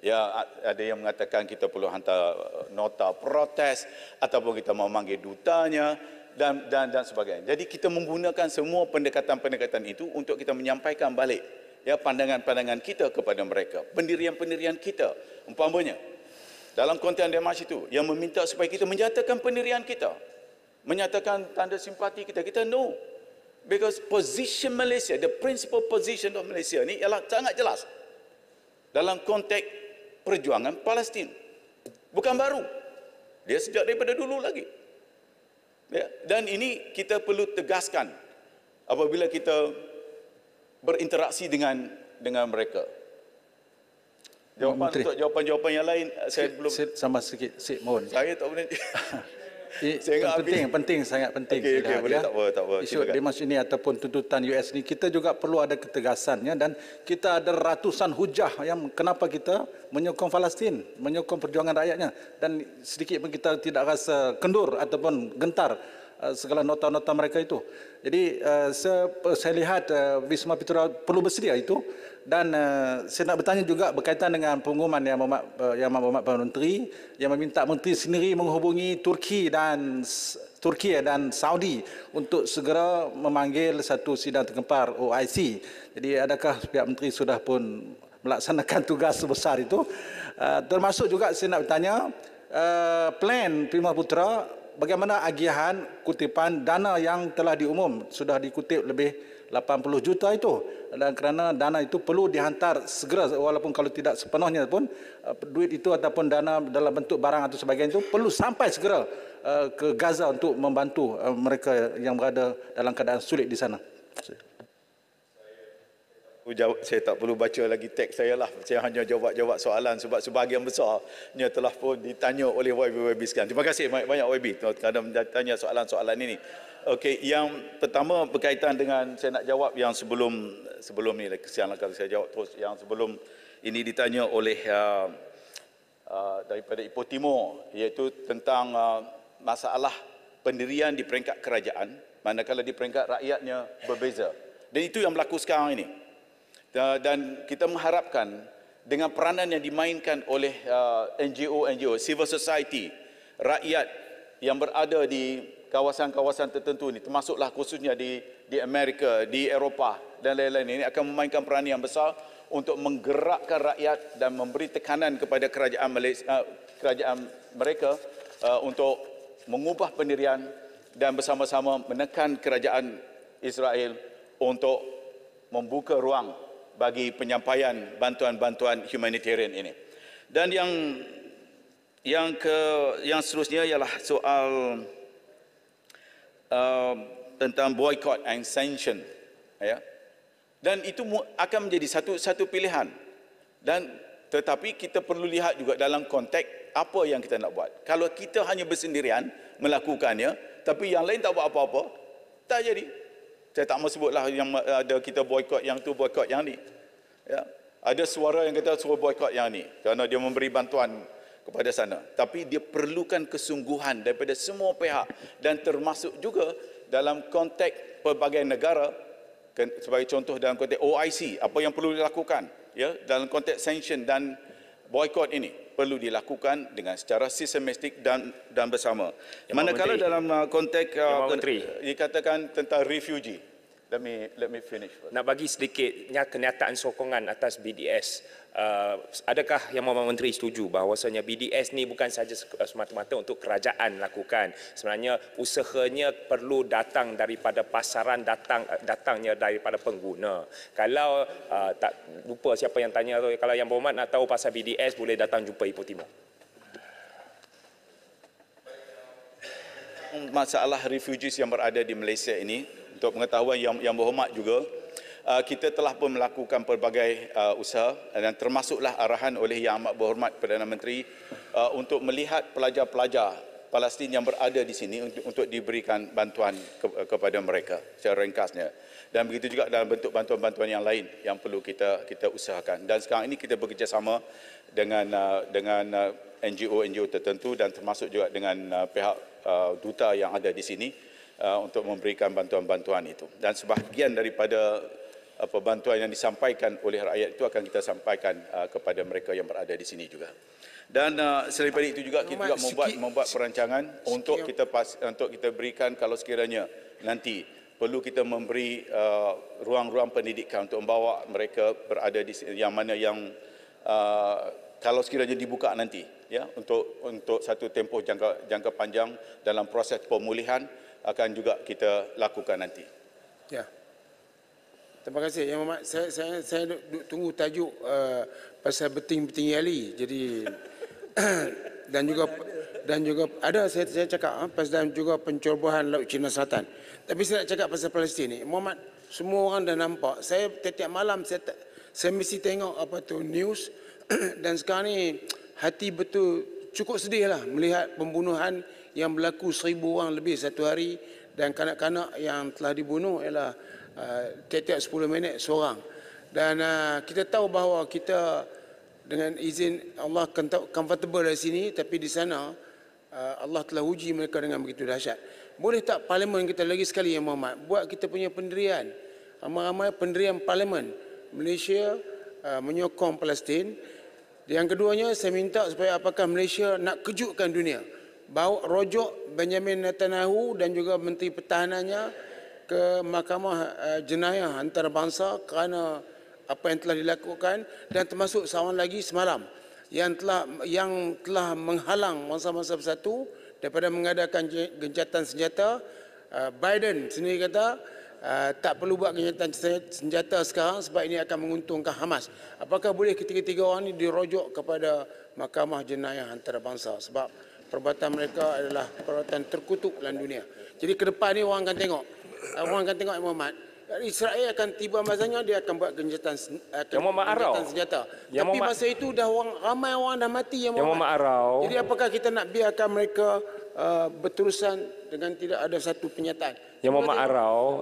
ya ada yang mengatakan kita perlu hantar nota protes ataupun kita memanggil dutanya dan sebagainya. Jadi kita menggunakan semua pendekatan-pendekatan itu untuk kita menyampaikan balik ya pandangan-pandangan kita kepada mereka, pendirian-pendirian kita. Umpamanya dalam konteks Dimash itu yang meminta supaya kita menyatakan pendirian kita, menyatakan tanda simpati kita no. Because position Malaysia, the principal position of Malaysia ni ialah sangat jelas dalam konteks perjuangan Palestin. Bukan baru. Dia sejak daripada dulu lagi. Ya, dan ini kita perlu tegaskan apabila kita berinteraksi dengan mereka. Jawapan untuk jawapan-jawapan yang lain saya belum sama sikit, mohon. Saya tak boleh. Saya penting, sangat penting. Okey, boleh, tak apa. Isu demonstrasi ini ataupun tuntutan US ini kita juga perlu ada ketegasannya, dan kita ada ratusan hujah yang kenapa kita menyokong Palestin, menyokong perjuangan rakyatnya, dan sedikit pun kita tidak rasa kendur ataupun gentar segala nota-nota mereka itu. Jadi saya lihat Wisma Putra perlu bersedia itu, dan saya nak bertanya juga berkaitan dengan pengumuman yang Berhormat Menteri yang meminta Menteri sendiri menghubungi Turki dan Saudi untuk segera memanggil satu sidang tergempar OIC. Jadi adakah pihak Menteri sudah pun melaksanakan tugas sebesar itu? Termasuk juga saya nak bertanya plan Wisma Putra, bagaimana agihan kutipan dana yang telah diumum, sudah dikutip lebih 80 juta itu, dan kerana dana itu perlu dihantar segera, walaupun kalau tidak sepenuhnya pun duit itu ataupun dana dalam bentuk barang atau sebagainya itu perlu sampai segera ke Gaza untuk membantu mereka yang berada dalam keadaan sulit di sana. Saya tak perlu baca lagi teks saya lah. Saya hanya jawab soalan sebab sebahagian besarnya telah pun ditanya oleh YB sekarang. Terima kasih banyak YB kerana tanya soalan-soalan ini. Okey, yang pertama berkaitan dengan saya nak jawab yang sebelum ni, kesianlah kalau saya jawab terus yang sebelum ini ditanya oleh daripada Ipoh Timur, iaitu tentang masalah pendirian di peringkat kerajaan manakala di peringkat rakyatnya berbeza. Dan itu yang berlaku sekarang ini. Dan kita mengharapkan dengan peranan yang dimainkan oleh NGO, civil society, rakyat yang berada di kawasan-kawasan tertentu ini, termasuklah khususnya di Amerika, di Eropah dan lain-lain, ini akan memainkan peranan yang besar untuk menggerakkan rakyat dan memberi tekanan kepada kerajaan mereka untuk mengubah pendirian dan bersama-sama menekan kerajaan Israel untuk membuka ruang bagi penyampaian bantuan-bantuan humanitarian ini. Dan yang seterusnya ialah soal tentang boycott and sanction, ya. Dan itu akan menjadi satu pilihan. Dan tetapi kita perlu lihat juga dalam konteks apa yang kita nak buat. Kalau kita hanya bersendirian melakukannya, tapi yang lain tak buat apa-apa, tak jadi. Saya tak mau sebutlah yang ada kita boykot yang tu, boykot yang ni. Ya. Ada suara yang kata suruh boykot yang ni kerana dia memberi bantuan kepada sana. Tapi dia perlukan kesungguhan daripada semua pihak dan termasuk juga dalam konteks pelbagai negara, sebagai contoh dalam konteks OIC, apa yang perlu dilakukan, ya, dalam konteks sanction dan boykot ini perlu dilakukan dengan secara sistematik dan bersama. Manakala dalam konteks dikatakan tentang refugee, let me finish. Nak bagi sedikit kenyataan sokongan atas BDS. Adakah Yang Berhormat Menteri setuju bahawasanya BDS ni bukan sahaja semata-mata untuk kerajaan lakukan. Sebenarnya usahanya perlu datang daripada pasaran, datangnya daripada pengguna. Kalau tak lupa siapa yang tanya tu, kalau Yang Berhormat nak tahu pasal BDS boleh datang jumpa Ipoh Timur. Masalah refugees yang berada di Malaysia ini, untuk pengetahuan yang berhormat juga, kita telah pun melakukan pelbagai usaha dan termasuklah arahan oleh Yang Amat Berhormat Perdana Menteri untuk melihat pelajar-pelajar Palestin yang berada di sini untuk diberikan bantuan kepada mereka secara ringkasnya. Dan begitu juga dalam bentuk bantuan-bantuan yang lain yang perlu kita usahakan. Dan sekarang ini kita bekerjasama dengan NGO tertentu dan termasuk juga dengan pihak duta yang ada di sini untuk memberikan bantuan-bantuan itu. Dan sebahagian daripada bantuan yang disampaikan oleh rakyat itu akan kita sampaikan kepada mereka yang berada di sini juga. Dan selain daripada itu juga kita juga membuat perancangan untuk kita berikan, kalau sekiranya nanti perlu kita memberi ruang-ruang pendidikan untuk membawa mereka berada di yang mana yang kalau sekiranya dibuka nanti, ya, untuk satu tempoh jangka panjang dalam proses pemulihan akan juga kita lakukan nanti. Ya. Terima kasih Yang Berhormat. Saya tunggu tajuk pasal beting-beting Ali. Jadi dan juga ada saya cakap pasal juga pencerobohan Laut Cina Selatan. Tapi saya nak cakap pasal Palestin ni. Muhammad, semua orang dah nampak. Saya setiap malam saya mesti tengok apa tu news dan sekarang ni hati betul cukup sedih lah melihat pembunuhan yang berlaku 1,000 orang lebih satu hari dan kanak-kanak yang telah dibunuh ialah tiap-tiap 10 minit seorang. Dan kita tahu bahawa kita dengan izin Allah comfortable dari sini, tapi di sana Allah telah uji mereka dengan begitu dahsyat. Boleh tak parlimen kita lagi sekali yang Muhammad buat kita punya pendirian, ramai-ramai pendirian parlimen Malaysia menyokong Palestin. Yang keduanya saya minta supaya apakah Malaysia nak kejutkan dunia, bawa rojok Benjamin Netanyahu dan juga Menteri Pertahanannya ke Mahkamah Jenayah Antarabangsa kerana apa yang telah dilakukan, dan termasuk seorang lagi semalam yang telah menghalang masa-masa bersatu daripada mengadakan gencatan senjata. Biden sendiri kata tak perlu buat gencatan senjata sekarang sebab ini akan menguntungkan Hamas. Apakah boleh ketiga-tiga orang ini dirojok kepada Mahkamah Jenayah Antarabangsa sebab perbuatan mereka adalah perbuatan terkutuk dalam dunia. Jadi ke depan ni orang akan tengok Muhammad, Israel akan tiba masanya dia akan buat gencatan senjata. Tapi masa itu dah ramai orang dah mati yang Muhammad. Jadi apakah kita nak biarkan mereka berterusan dengan tidak ada satu penyataan? Yang Muhammad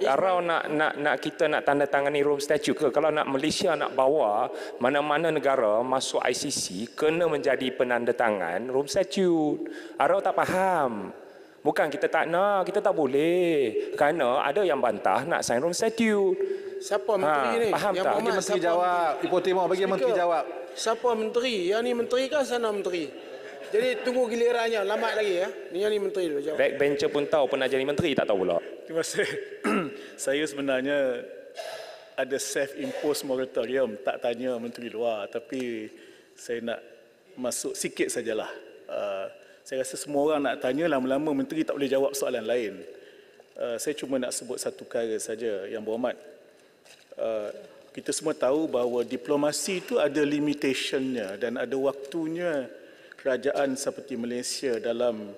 Arau nak kita nak tanda tangani Rome Statute ke? Kalau nak Malaysia nak bawa mana-mana negara masuk ICC kena menjadi penandatangan Rome Statute. Arau tak faham. Bukan kita tak nak, kita tak boleh. Kerana ada yang bantah nak sign Rome Statute. Siapa menteri ni? Faham yang tak? Bagi menteri jawab. Ipoh Timur bagi menteri jawab. Siapa menteri? Yang ni menteri kan sana menteri. Jadi tunggu gilirannya, lambat lagi ya. Yang ni menteri dulu jawab. Backbencher pun tahu pernah jadi menteri, tak tahu pula. Terima kasih. Saya sebenarnya ada self-imposed moratorium, tak tanya menteri luar, tapi saya nak masuk sikit sajalah. Saya rasa semua orang nak tanya, lama-lama menteri tak boleh jawab soalan lain. Saya cuma nak sebut satu perkara saja, Yang Berhormat. Kita semua tahu bahawa diplomasi itu ada limitationnya dan ada waktunya. Kerajaan seperti Malaysia dalam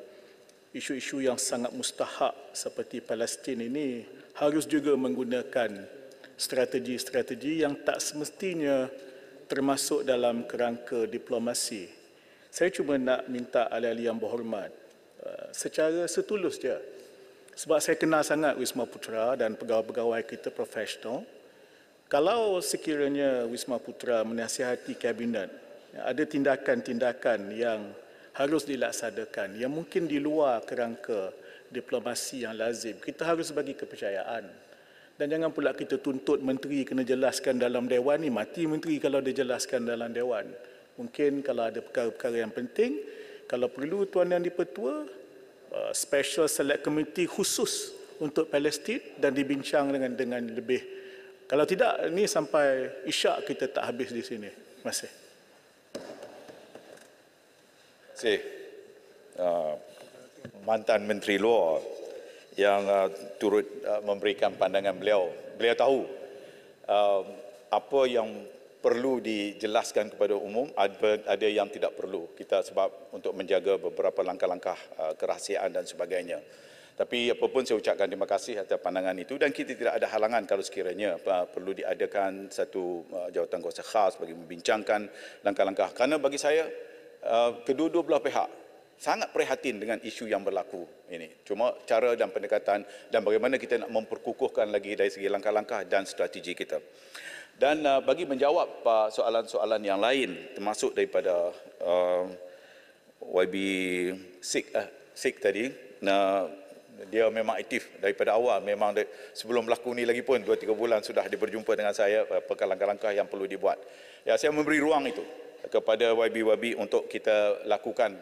isu-isu yang sangat mustahak seperti Palestin ini harus juga menggunakan strategi-strategi yang tak semestinya termasuk dalam kerangka diplomasi. Saya cuma nak minta ahli-ahli yang berhormat secara setulus je. Sebab saya kenal sangat Wisma Putra dan pegawai-pegawai kita profesional. Kalau sekiranya Wisma Putra menasihati kabinet, ada tindakan-tindakan yang harus dilaksanakan yang mungkin di luar kerangka diplomasi yang lazim, kita harus bagi kepercayaan. Dan jangan pula kita tuntut menteri kena jelaskan dalam dewan ni, mati menteri kalau dia jelaskan dalam dewan. Mungkin kalau ada perkara-perkara yang penting, kalau perlu Tuan Yang di-Pertua, Special Select Committee khusus untuk Palestin dan dibincang dengan lebih. Kalau tidak, ni sampai isyak kita tak habis di sini. Terima kasih. Mantan Menteri Luar yang turut memberikan pandangan beliau. Beliau tahu apa yang perlu dijelaskan kepada umum, ada yang tidak perlu. Kita sebab untuk menjaga beberapa langkah-langkah kerahsiaan dan sebagainya. Tapi apapun saya ucapkan terima kasih atas pandangan itu dan kita tidak ada halangan kalau sekiranya perlu diadakan satu jawatan kuasa khas bagi membincangkan langkah-langkah. Kerana bagi saya kedua-dua belah pihak sangat prihatin dengan isu yang berlaku ini. Cuma cara dan pendekatan dan bagaimana kita nak memperkukuhkan lagi dari segi langkah-langkah dan strategi kita. Dan bagi menjawab soalan-soalan yang lain termasuk daripada YB Sik tadi, dia memang aktif daripada awal, memang sebelum berlaku ni lagi pun 2-3 bulan sudah dia berjumpa dengan saya langkah-langkah yang perlu dibuat. Ya, saya memberi ruang itu kepada YB untuk kita lakukan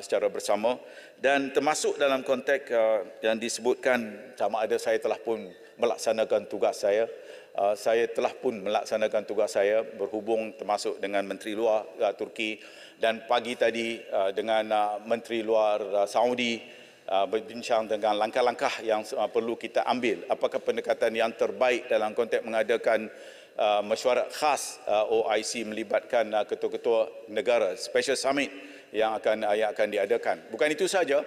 secara bersama dan termasuk dalam konteks yang disebutkan sama ada saya telah pun melaksanakan tugas saya. Saya telah pun melaksanakan tugas saya berhubung termasuk dengan Menteri Luar Turki dan pagi tadi dengan Menteri Luar Saudi berbincang dengan langkah-langkah yang perlu kita ambil. Apakah pendekatan yang terbaik dalam konteks mengadakan mesyuarat khas OIC melibatkan ketua-ketua negara, special summit yang akan diadakan. Bukan itu saja,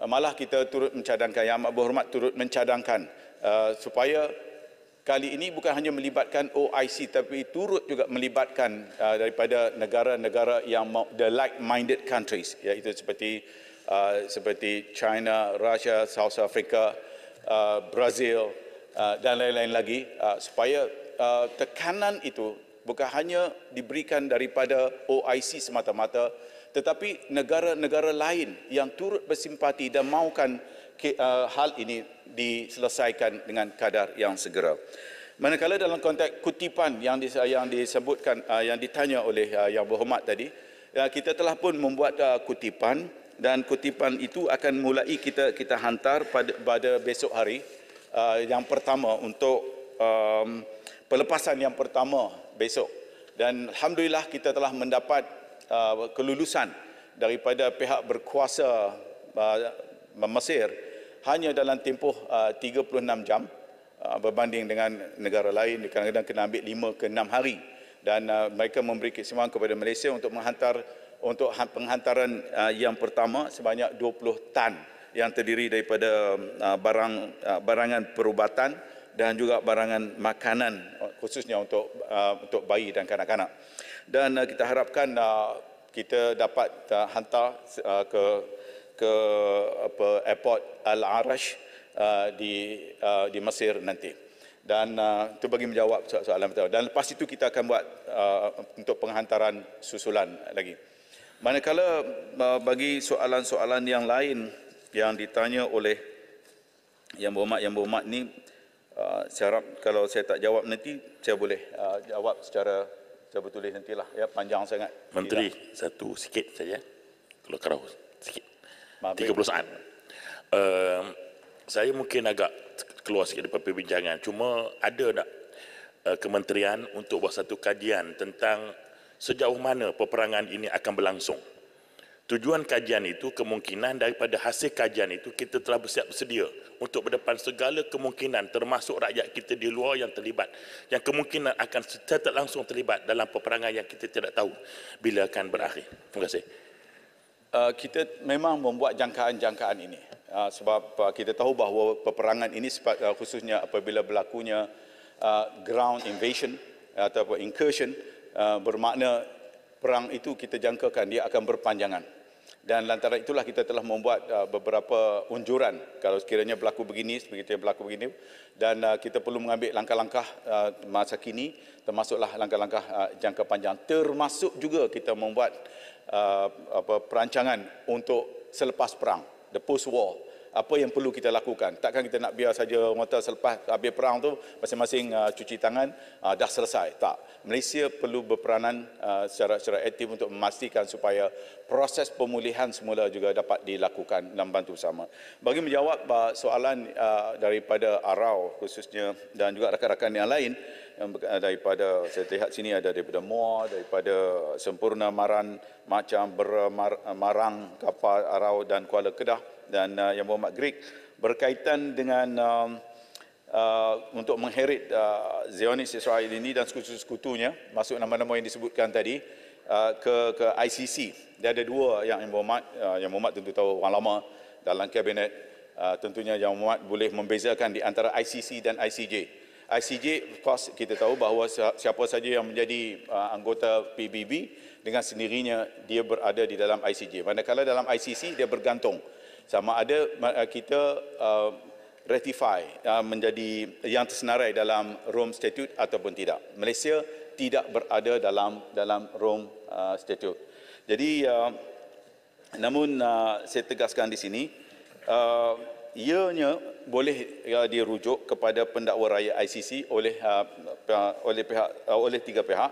malah kita turut mencadangkan, Yang Amat Berhormat turut mencadangkan supaya kali ini bukan hanya melibatkan OIC tapi turut juga melibatkan daripada negara-negara yang the like-minded countries, iaitu seperti China, Russia, South Africa, Brazil dan lain-lain lagi, supaya tekanan itu bukan hanya diberikan daripada OIC semata-mata, tetapi negara-negara lain yang turut bersimpati dan mahukan hal ini diselesaikan dengan kadar yang segera. Manakala dalam konteks kutipan yang disebutkan, yang ditanya oleh Yang Berhormat tadi, kita telah pun membuat kutipan, dan kutipan itu akan mulai kita hantar pada besok hari, yang pertama untuk pelepasan yang pertama besok. Dan alhamdulillah kita telah mendapat kelulusan daripada pihak berkuasa Mesir hanya dalam tempoh 36 jam berbanding dengan negara lain kadang-kadang kena ambil 5 ke 6 hari, dan mereka memberi kesemuan kepada Malaysia untuk penghantaran yang pertama sebanyak 20 tan yang terdiri daripada barangan perubatan dan juga barangan makanan khususnya untuk bayi dan kanak-kanak. Dan kita harapkan kita dapat hantar ke airport Al-Arash di Mesir nanti. Dan itu bagi menjawab soalan pertama. Dan lepas itu kita akan buat untuk penghantaran susulan lagi. Manakala bagi soalan-soalan yang lain yang ditanya oleh Yang Berhormat ni, saya harap kalau saya tak jawab nanti, saya boleh jawab secara bertulis nantilah. Ya, panjang sangat. Menteri, satu sikit saja. Kalau kerau sikit. 30 saat. Saya mungkin agak keluar sikit daripada perbincangan. Cuma ada tak kementerian untuk buat satu kajian tentang sejauh mana peperangan ini akan berlangsung. Tujuan kajian itu, kemungkinan daripada hasil kajian itu kita telah bersiap bersedia untuk berdepan segala kemungkinan, termasuk rakyat kita di luar yang terlibat, yang kemungkinan akan secara langsung terlibat dalam peperangan yang kita tidak tahu bila akan berakhir. Terima kasih. Kita memang membuat jangkaan-jangkaan ini sebab kita tahu bahawa peperangan ini khususnya apabila berlakunya ground invasion atau incursion, bermakna perang itu kita jangkakan dia akan berpanjangan. Dan lantaran itulah kita telah membuat beberapa unjuran kalau sekiranya berlaku begini, begitu berlaku begini, dan kita perlu mengambil langkah-langkah masa kini, termasuklah langkah-langkah jangka panjang, termasuk juga kita membuat perancangan untuk selepas perang, the post war. Apa yang perlu kita lakukan? Takkan kita nak biar saja orang kata selepas habis perang tu masing-masing cuci tangan dah selesai. Tak. Malaysia perlu berperanan secara aktif untuk memastikan supaya proses pemulihan semula juga dapat dilakukan dan bantu sama. Bagi menjawab soalan daripada Arau khususnya dan juga rakan-rakan yang lain, daripada saya lihat sini ada daripada Muar, daripada Sempurna Maran, macam Marang, Kapal, Arau dan Kuala Kedah, dan Yang Berhormat Greek berkaitan dengan untuk mengheret Zionis Israel ini dan sekutu-sekutunya, masuk nama-nama yang disebutkan tadi, ke ICC. Dia ada dua Yang Berhormat tentu tahu orang lama dalam kabinet. Tentunya Yang Berhormat boleh membezakan di antara ICC dan ICJ. ICJ, of course, kita tahu bahawa siapa saja yang menjadi anggota PBB dengan sendirinya dia berada di dalam ICJ. Manakala dalam ICC dia bergantung sama ada kita ratify menjadi yang tersenarai dalam Rome Statute ataupun tidak. Malaysia tidak berada dalam Rome Statute. Jadi namun saya tegaskan di sini, ianya boleh dirujuk kepada pendakwa raya ICC oleh tiga pihak,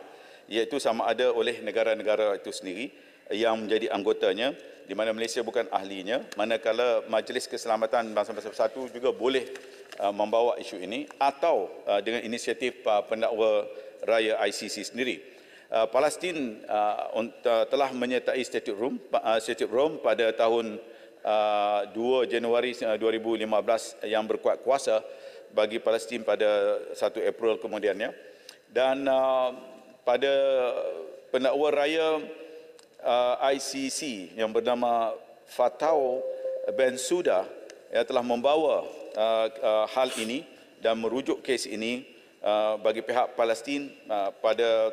iaitu sama ada oleh negara-negara itu sendiri yang menjadi anggotanya, di mana Malaysia bukan ahlinya, manakala Majlis Keselamatan Bangsa-Bangsa Bersatu juga boleh membawa isu ini, atau dengan inisiatif pendakwa raya ICC sendiri. Palestin telah menyertai Statute Rome pada tahun 2 Januari 2015 yang berkuat kuasa bagi Palestin pada 1 April kemudiannya. Dan pada pendakwa raya ICC yang bernama Fatou Bensouda telah membawa hal ini dan merujuk kes ini bagi pihak Palestin pada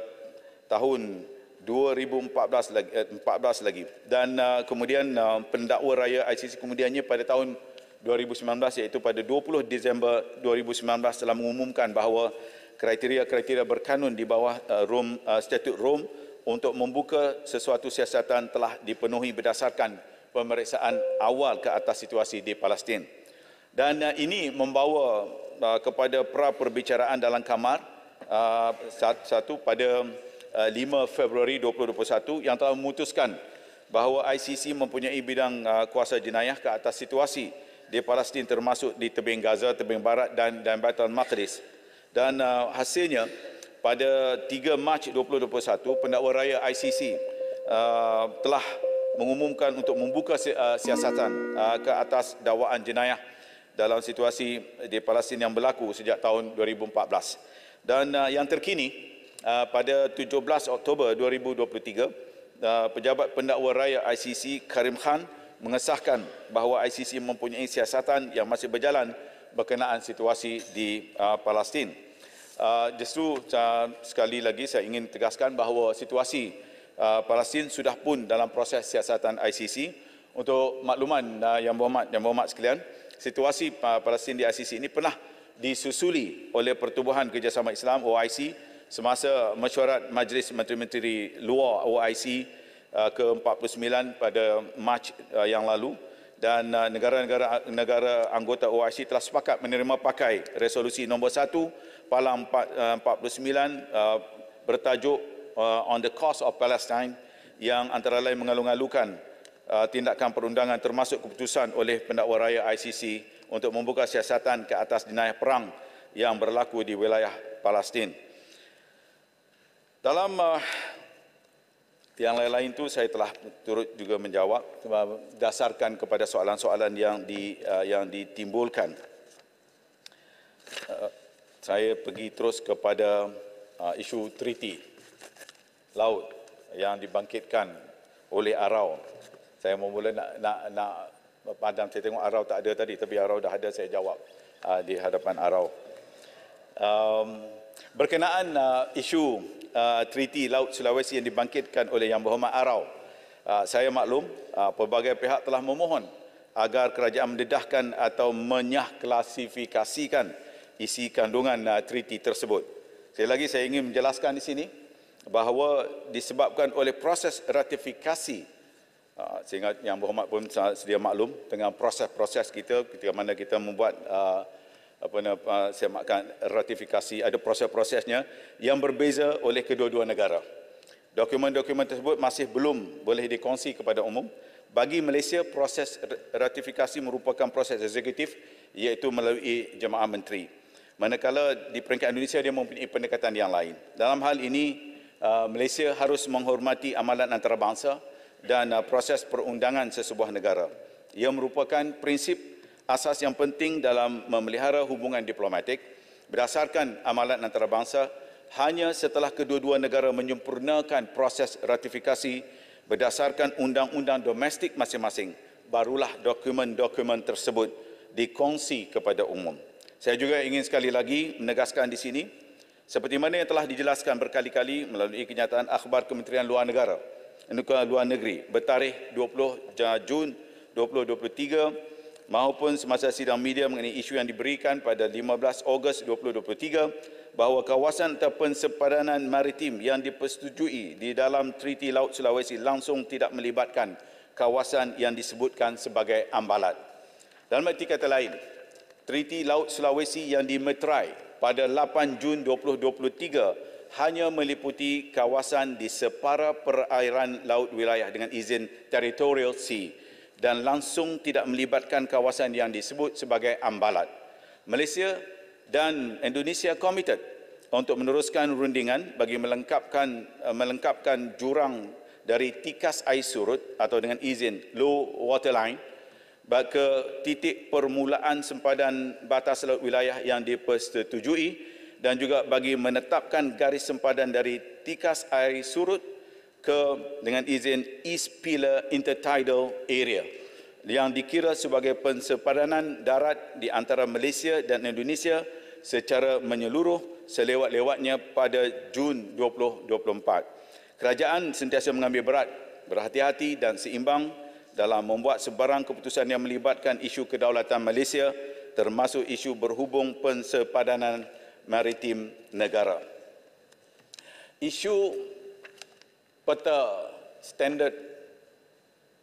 tahun 2014 lagi. Dan kemudian pendakwa raya ICC kemudiannya pada tahun 2019 iaitu pada 20 Disember 2019 telah mengumumkan bahawa kriteria-kriteria berkanun di bawah Statut Rom untuk membuka sesuatu siasatan telah dipenuhi berdasarkan pemeriksaan awal ke atas situasi di Palestin. Dan ini membawa kepada pra-perbicaraan dalam kamar satu pada 5 Februari 2021 yang telah memutuskan bahawa ICC mempunyai bidang kuasa jenayah ke atas situasi di Palestin termasuk di tebing Gaza, tebing Barat dan Baitul Maqdis. Dan hasilnya pada 3 Mac 2021 pendakwa raya ICC telah mengumumkan untuk membuka siasatan ke atas dakwaan jenayah dalam situasi di Palestin yang berlaku sejak tahun 2014. Dan yang terkini pada 17 Oktober 2023 pejabat pendakwa raya ICC Karim Khan mengesahkan bahawa ICC mempunyai siasatan yang masih berjalan berkenaan situasi di Palestin. Justru sekali lagi saya ingin tegaskan bahawa situasi Palestin sudah pun dalam proses siasatan ICC. Untuk makluman yang berhormat sekalian, situasi Palestin di ICC ini pernah disusuli oleh Pertubuhan Kerjasama Islam OIC semasa mesyuarat Majlis Menteri-Menteri Luar OIC ke-49 pada Mac yang lalu, dan negara anggota OIC telah sepakat menerima pakai resolusi nombor 1 Palang 49 bertajuk On the Cause of Palestine yang antara lain mengalu-alukan tindakan perundangan termasuk keputusan oleh pendakwa raya ICC untuk membuka siasatan ke atas jenayah perang yang berlaku di wilayah Palestin. Dalam yang lain-lain itu saya telah turut juga menjawab berdasarkan kepada soalan-soalan yang ditimbulkan. Saya pergi terus kepada isu treaty laut yang dibangkitkan oleh Arau. Saya mula nak padam, saya tengok Arau tak ada tadi, tapi Arau dah ada, saya jawab di hadapan Arau. Berkenaan isu Treaty Laut Sulawesi yang dibangkitkan oleh Yang Berhormat Arau, saya maklum pelbagai pihak telah memohon agar kerajaan mendedahkan atau menyahklasifikasikan isi kandungan treaty tersebut. Sekali lagi saya ingin menjelaskan di sini bahawa disebabkan oleh proses ratifikasi, sehingga Yang Berhormat pun sedia maklum dengan proses-proses kita ketika mana kita membuat saya makan ratifikasi, ada proses-prosesnya yang berbeza oleh kedua-dua negara. Dokumen-dokumen tersebut masih belum boleh dikongsi kepada umum. Bagi Malaysia, proses ratifikasi merupakan proses eksekutif iaitu melalui Jemaah Menteri. Manakala di peringkat Indonesia dia mempunyai pendekatan yang lain. Dalam hal ini, Malaysia harus menghormati amalan antarabangsa dan proses perundangan sesebuah negara. Ia merupakan prinsip asas yang penting dalam memelihara hubungan diplomatik. Berdasarkan amalan antarabangsa, hanya setelah kedua-dua negara menyempurnakan proses ratifikasi berdasarkan undang-undang domestik masing-masing, barulah dokumen-dokumen tersebut dikongsi kepada umum. Saya juga ingin sekali lagi menegaskan di sini, seperti mana yang telah dijelaskan berkali-kali melalui kenyataan akhbar Kementerian Luar Negeri bertarikh 20 Jun 2023 maupun semasa sidang media mengenai isu yang diberikan pada 15 Ogos 2023 bahawa kawasan atau pensepadanan maritim yang dipersetujui di dalam Treaty Laut Sulawesi langsung tidak melibatkan kawasan yang disebutkan sebagai ambalat. Dalam arti kata lain, Treaty Laut Sulawesi yang dimeterai pada 8 Jun 2023 hanya meliputi kawasan di separa perairan laut wilayah dengan izin Territorial Sea dan langsung tidak melibatkan kawasan yang disebut sebagai ambalat. Malaysia dan Indonesia komited untuk meneruskan rundingan bagi melengkapkan jurang dari tikas air surut atau dengan izin low water line ke titik permulaan sempadan batas laut wilayah yang dipersetujui dan juga bagi menetapkan garis sempadan dari tikas air surut ke dengan izin East Pillar Intertidal Area yang dikira sebagai pensepadanan darat di antara Malaysia dan Indonesia secara menyeluruh selewat-lewatnya pada Jun 2024. Kerajaan sentiasa mengambil berat, berhati-hati dan seimbang dalam membuat sebarang keputusan yang melibatkan isu kedaulatan Malaysia termasuk isu berhubung pensepadanan maritim negara. Isu peta standard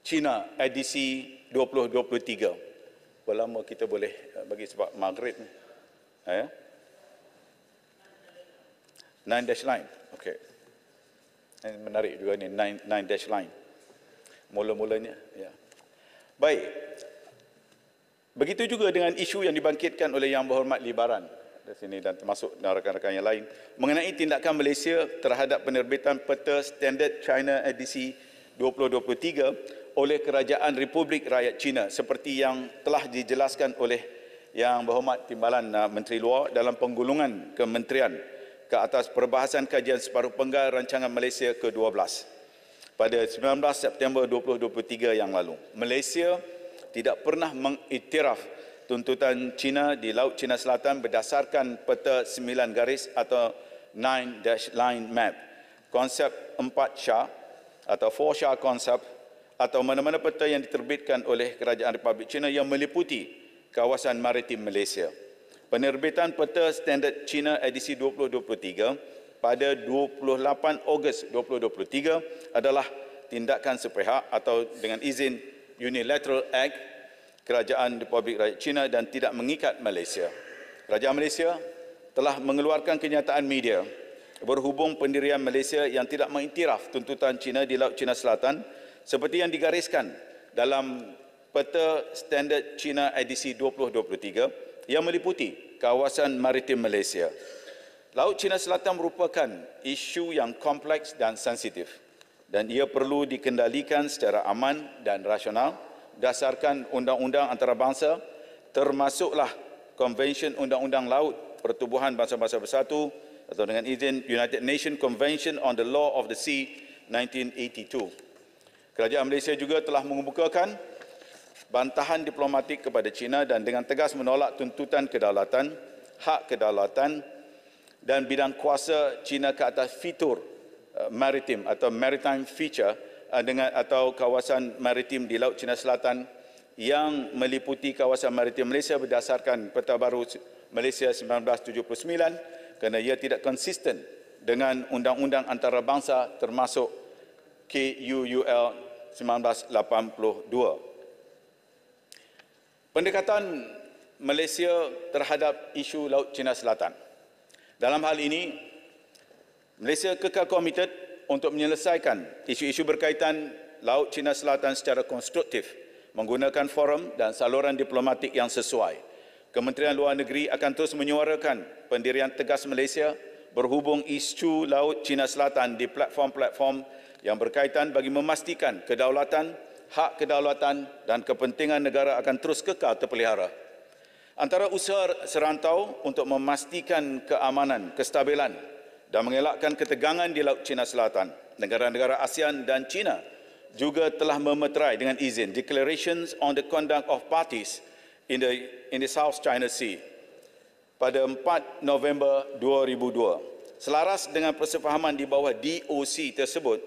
China edisi 2023. Berapa lama kita boleh bagi sebab maghrib ni? 9 dash line. Okey. Ini menarik juga ni 9 dash line. Mula-mulanya, ya. Baik. Begitu juga dengan isu yang dibangkitkan oleh Yang Berhormat Libaran di sini dan termasuk rakan-rakan yang lain mengenai tindakan Malaysia terhadap penerbitan peta standard China edisi 2023 oleh Kerajaan Republik Rakyat China seperti yang telah dijelaskan oleh Yang Berhormat Timbalan Menteri Luar dalam penggulungan Kementerian ke atas perbahasan kajian separuh penggal rancangan Malaysia ke-12 pada 19 September 2023 yang lalu. Malaysia tidak pernah mengiktiraf tuntutan China di Laut China Selatan berdasarkan peta 9 garis atau 9 dash line map, konsep 4 SHA atau 4 SHA konsep atau mana-mana peta yang diterbitkan oleh Kerajaan Republik China yang meliputi kawasan maritim Malaysia. Penerbitan peta standard China edisi 2023 pada 28 Ogos 2023 adalah tindakan sepihak atau dengan izin unilateral act Kerajaan Republik Rakyat China dan tidak mengikat Malaysia. Kerajaan Malaysia telah mengeluarkan kenyataan media berhubung pendirian Malaysia yang tidak mengiktiraf tuntutan China di Laut China Selatan seperti yang digariskan dalam peta standard China edisi 2023 yang meliputi kawasan maritim Malaysia. Laut China Selatan merupakan isu yang kompleks dan sensitif dan ia perlu dikendalikan secara aman dan rasional berdasarkan undang-undang antarabangsa termasuklah Konvensyen Undang-Undang Laut Pertubuhan Bangsa-Bangsa Bersatu atau dengan izin United Nations Convention on the Law of the Sea 1982. Kerajaan Malaysia juga telah mengemukakan bantahan diplomatik kepada China dan dengan tegas menolak tuntutan kedaulatan, hak kedaulatan dan bidang kuasa China ke atas fitur maritim atau maritime feature dengan atau kawasan maritim di Laut China Selatan yang meliputi kawasan maritim Malaysia berdasarkan peta baru Malaysia 1979 kerana ia tidak konsisten dengan undang-undang antarabangsa termasuk KUUL 1982. Pendekatan Malaysia terhadap isu Laut China Selatan. Dalam hal ini, Malaysia kekal komited untuk menyelesaikan isu-isu berkaitan Laut China Selatan secara konstruktif menggunakan forum dan saluran diplomatik yang sesuai. Kementerian Luar Negeri akan terus menyuarakan pendirian tegas Malaysia berhubung isu Laut China Selatan di platform-platform yang berkaitan bagi memastikan kedaulatan, hak kedaulatan dan kepentingan negara akan terus kekal terpelihara. Antara usaha serantau untuk memastikan keamanan, kestabilan dan mengelakkan ketegangan di Laut China Selatan, negara-negara ASEAN dan China juga telah memeterai dengan izin Declarations on the Conduct of Parties in the South China Sea pada 4 November 2002. Selaras dengan persefahaman di bawah DOC tersebut,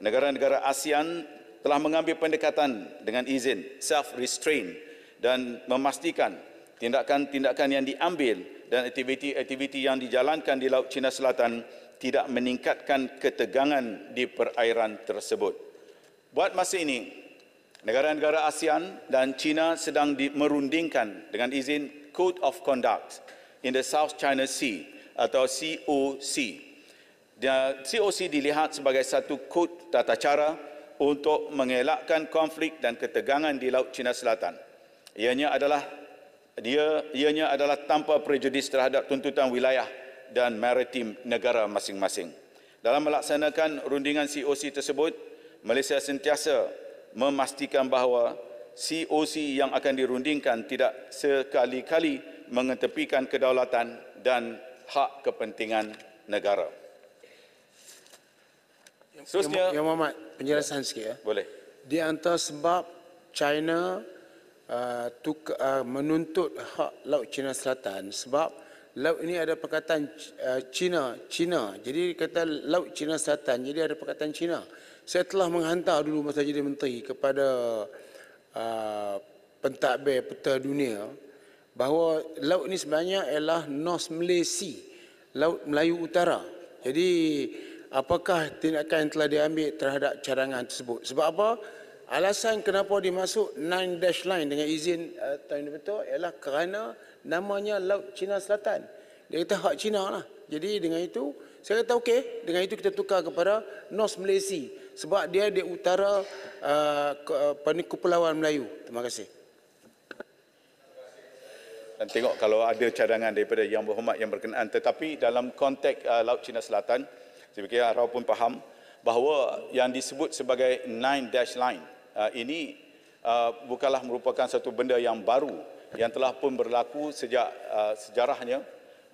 negara-negara ASEAN telah mengambil pendekatan dengan izin self-restraint dan memastikan tindakan-tindakan yang diambil dan aktiviti-aktiviti yang dijalankan di Laut China Selatan tidak meningkatkan ketegangan di perairan tersebut. Buat masa ini, negara-negara ASEAN dan China sedang merundingkan dengan izin Code of Conduct in the South China Sea atau COC. COC dilihat sebagai satu kod tata cara untuk mengelakkan konflik dan ketegangan di Laut China Selatan. Ianya adalah tanpa prejudis terhadap tuntutan wilayah dan maritim negara masing-masing. Dalam melaksanakan rundingan COC tersebut, Malaysia sentiasa memastikan bahawa COC yang akan dirundingkan tidak sekali-kali mengetepikan kedaulatan dan hak kepentingan negara. Seterusnya. Yang Muhammad, penjelasan sikit ya. Boleh. Di antara sebab China menuntut hak Laut Cina Selatan sebab laut ini ada perkataan China. Jadi kata Laut Cina Selatan, jadi ada perkataan China. Saya telah menghantar dulu masa jadi menteri kepada pentadbir peta dunia bahawa laut ini sebenarnya ialah North Malay Sea, Laut Melayu Utara. Jadi apakah tindakan yang telah diambil terhadap cadangan tersebut? Sebab apa? Alasan kenapa dimasuk 9 dash line dengan izin Tuan Betul ialah kerana namanya Laut Cina Selatan. Dia kata hak Cina lah. Jadi dengan itu, saya kata okey, dengan itu kita tukar kepada North Malay Sea. Sebab dia di utara Kepulauan Melayu. Terima kasih. Dan tengok kalau ada cadangan daripada Yang Berhormat yang berkenaan. Tetapi dalam konteks Laut Cina Selatan, saya fikir Arau pun faham bahawa yang disebut sebagai 9 dash line ini bukanlah merupakan satu benda yang baru yang telah pun berlaku sejak sejarahnya.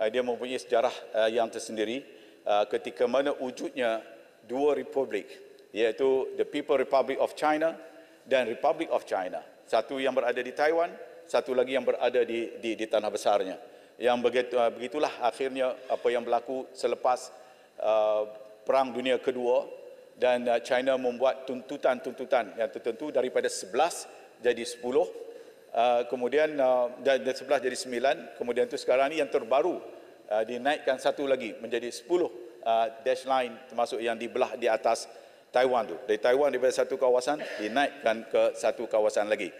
Dia mempunyai sejarah yang tersendiri ketika mana wujudnya dua republik, iaitu the People Republic of China dan Republic of China. Satu yang berada di Taiwan, satu lagi yang berada di tanah besarnya. Yang begitulah akhirnya apa yang berlaku selepas Perang Dunia Kedua, dan China membuat tuntutan-tuntutan yang tertentu daripada 11 jadi 10, kemudian dan 11 jadi 9, kemudian itu sekarang ini yang terbaru dinaikkan satu lagi menjadi 10 dash line, termasuk yang dibelah di atas Taiwan tu. Dari Taiwan daripada satu kawasan dinaikkan ke satu kawasan lagi.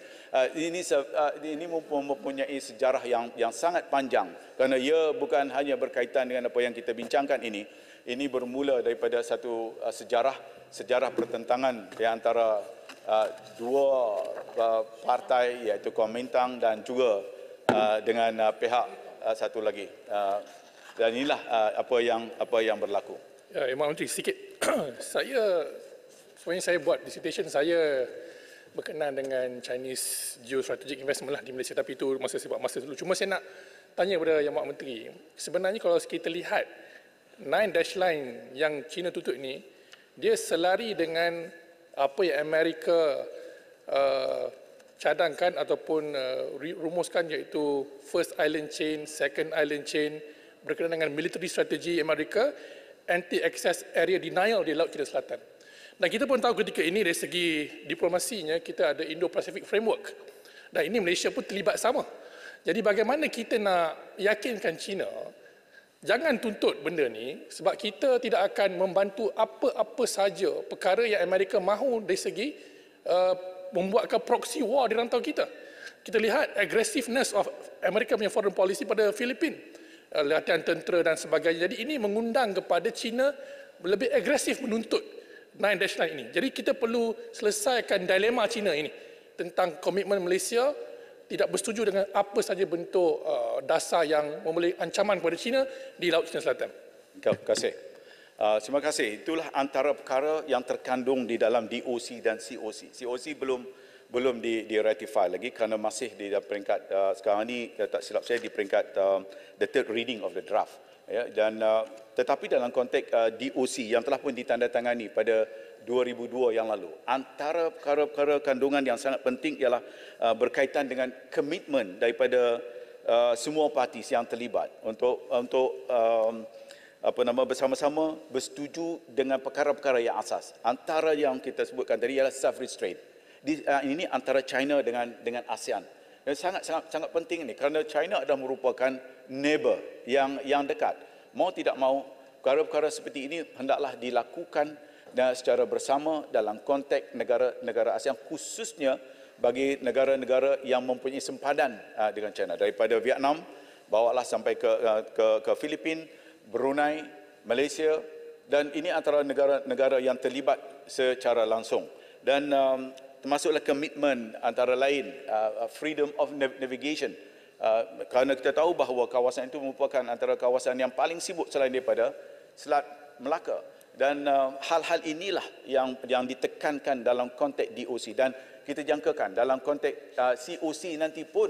Ini mempunyai sejarah yang sangat panjang kerana ia bukan hanya berkaitan dengan apa yang kita bincangkan ini. Ini bermula daripada satu sejarah pertentangan di antara dua partai, iaitu Kuomintang dan juga dengan pihak satu lagi. Dan inilah apa yang berlaku. Ya, Yang Menteri, sikit. Sebenarnya saya buat dissertation saya berkenaan dengan Chinese Geostrategic Investment lah di Malaysia, tapi itu saya buat masa dulu. Cuma saya nak tanya kepada Yang Menteri, sebenarnya kalau kita lihat 9 dash line yang China tutup ini, dia selari dengan apa yang Amerika cadangkan ataupun rumuskan, iaitu first island chain, second island chain, berkenaan dengan military strategy Amerika, anti-access area denial di Laut Cina Selatan. Dan kita pun tahu ketika ini dari segi diplomasinya kita ada Indo-Pacific Framework. Dan ini Malaysia pun terlibat sama. Jadi bagaimana kita nak yakinkan China jangan tuntut benda ni, sebab kita tidak akan membantu apa-apa saja perkara yang Amerika mahu dari segi membuatkan proxy war di rantau kita. Kita lihat aggressiveness of Amerika punya foreign policy pada Filipina, latihan tentera dan sebagainya. Jadi ini mengundang kepada China lebih agresif menuntut 9 dash line ini. Jadi kita perlu selesaikan dilema China ini tentang komitmen Malaysia tidak bersetuju dengan apa saja bentuk dasar yang memberi ancaman kepada China di Laut Cina Selatan. Terima kasih. Terima kasih. Itulah antara perkara yang terkandung di dalam DOC dan COC. COC belum diratify lagi kerana masih di peringkat sekarang ini, tak silap saya, di peringkat the third reading of the draft. Ya, dan tetapi dalam konteks DOC yang telah pun ditandatangani pada 2002 yang lalu, antara perkara-perkara kandungan yang sangat penting ialah berkaitan dengan komitmen daripada semua parti yang terlibat untuk bersama-sama bersetuju dengan perkara-perkara yang asas. Antara yang kita sebutkan tadi ialah self-restraint. Ini antara China dengan ASEAN. Dan sangat penting ini kerana China adalah merupakan neighbor yang dekat. Mau tidak mau, perkara-perkara seperti ini hendaklah dilakukan secara bersama dalam konteks negara-negara ASEAN, khususnya bagi negara-negara yang mempunyai sempadan dengan China. Daripada Vietnam, bawalah sampai ke Filipina, Brunei, Malaysia, dan ini antara negara-negara yang terlibat secara langsung. Dan termasuklah komitmen antara lain freedom of navigation, kerana kita tahu bahawa kawasan itu merupakan antara kawasan yang paling sibuk selain daripada Selat Melaka. Dan hal-hal inilah yang ditekankan dalam konteks DOC, dan kita jangkakan dalam konteks COC nanti pun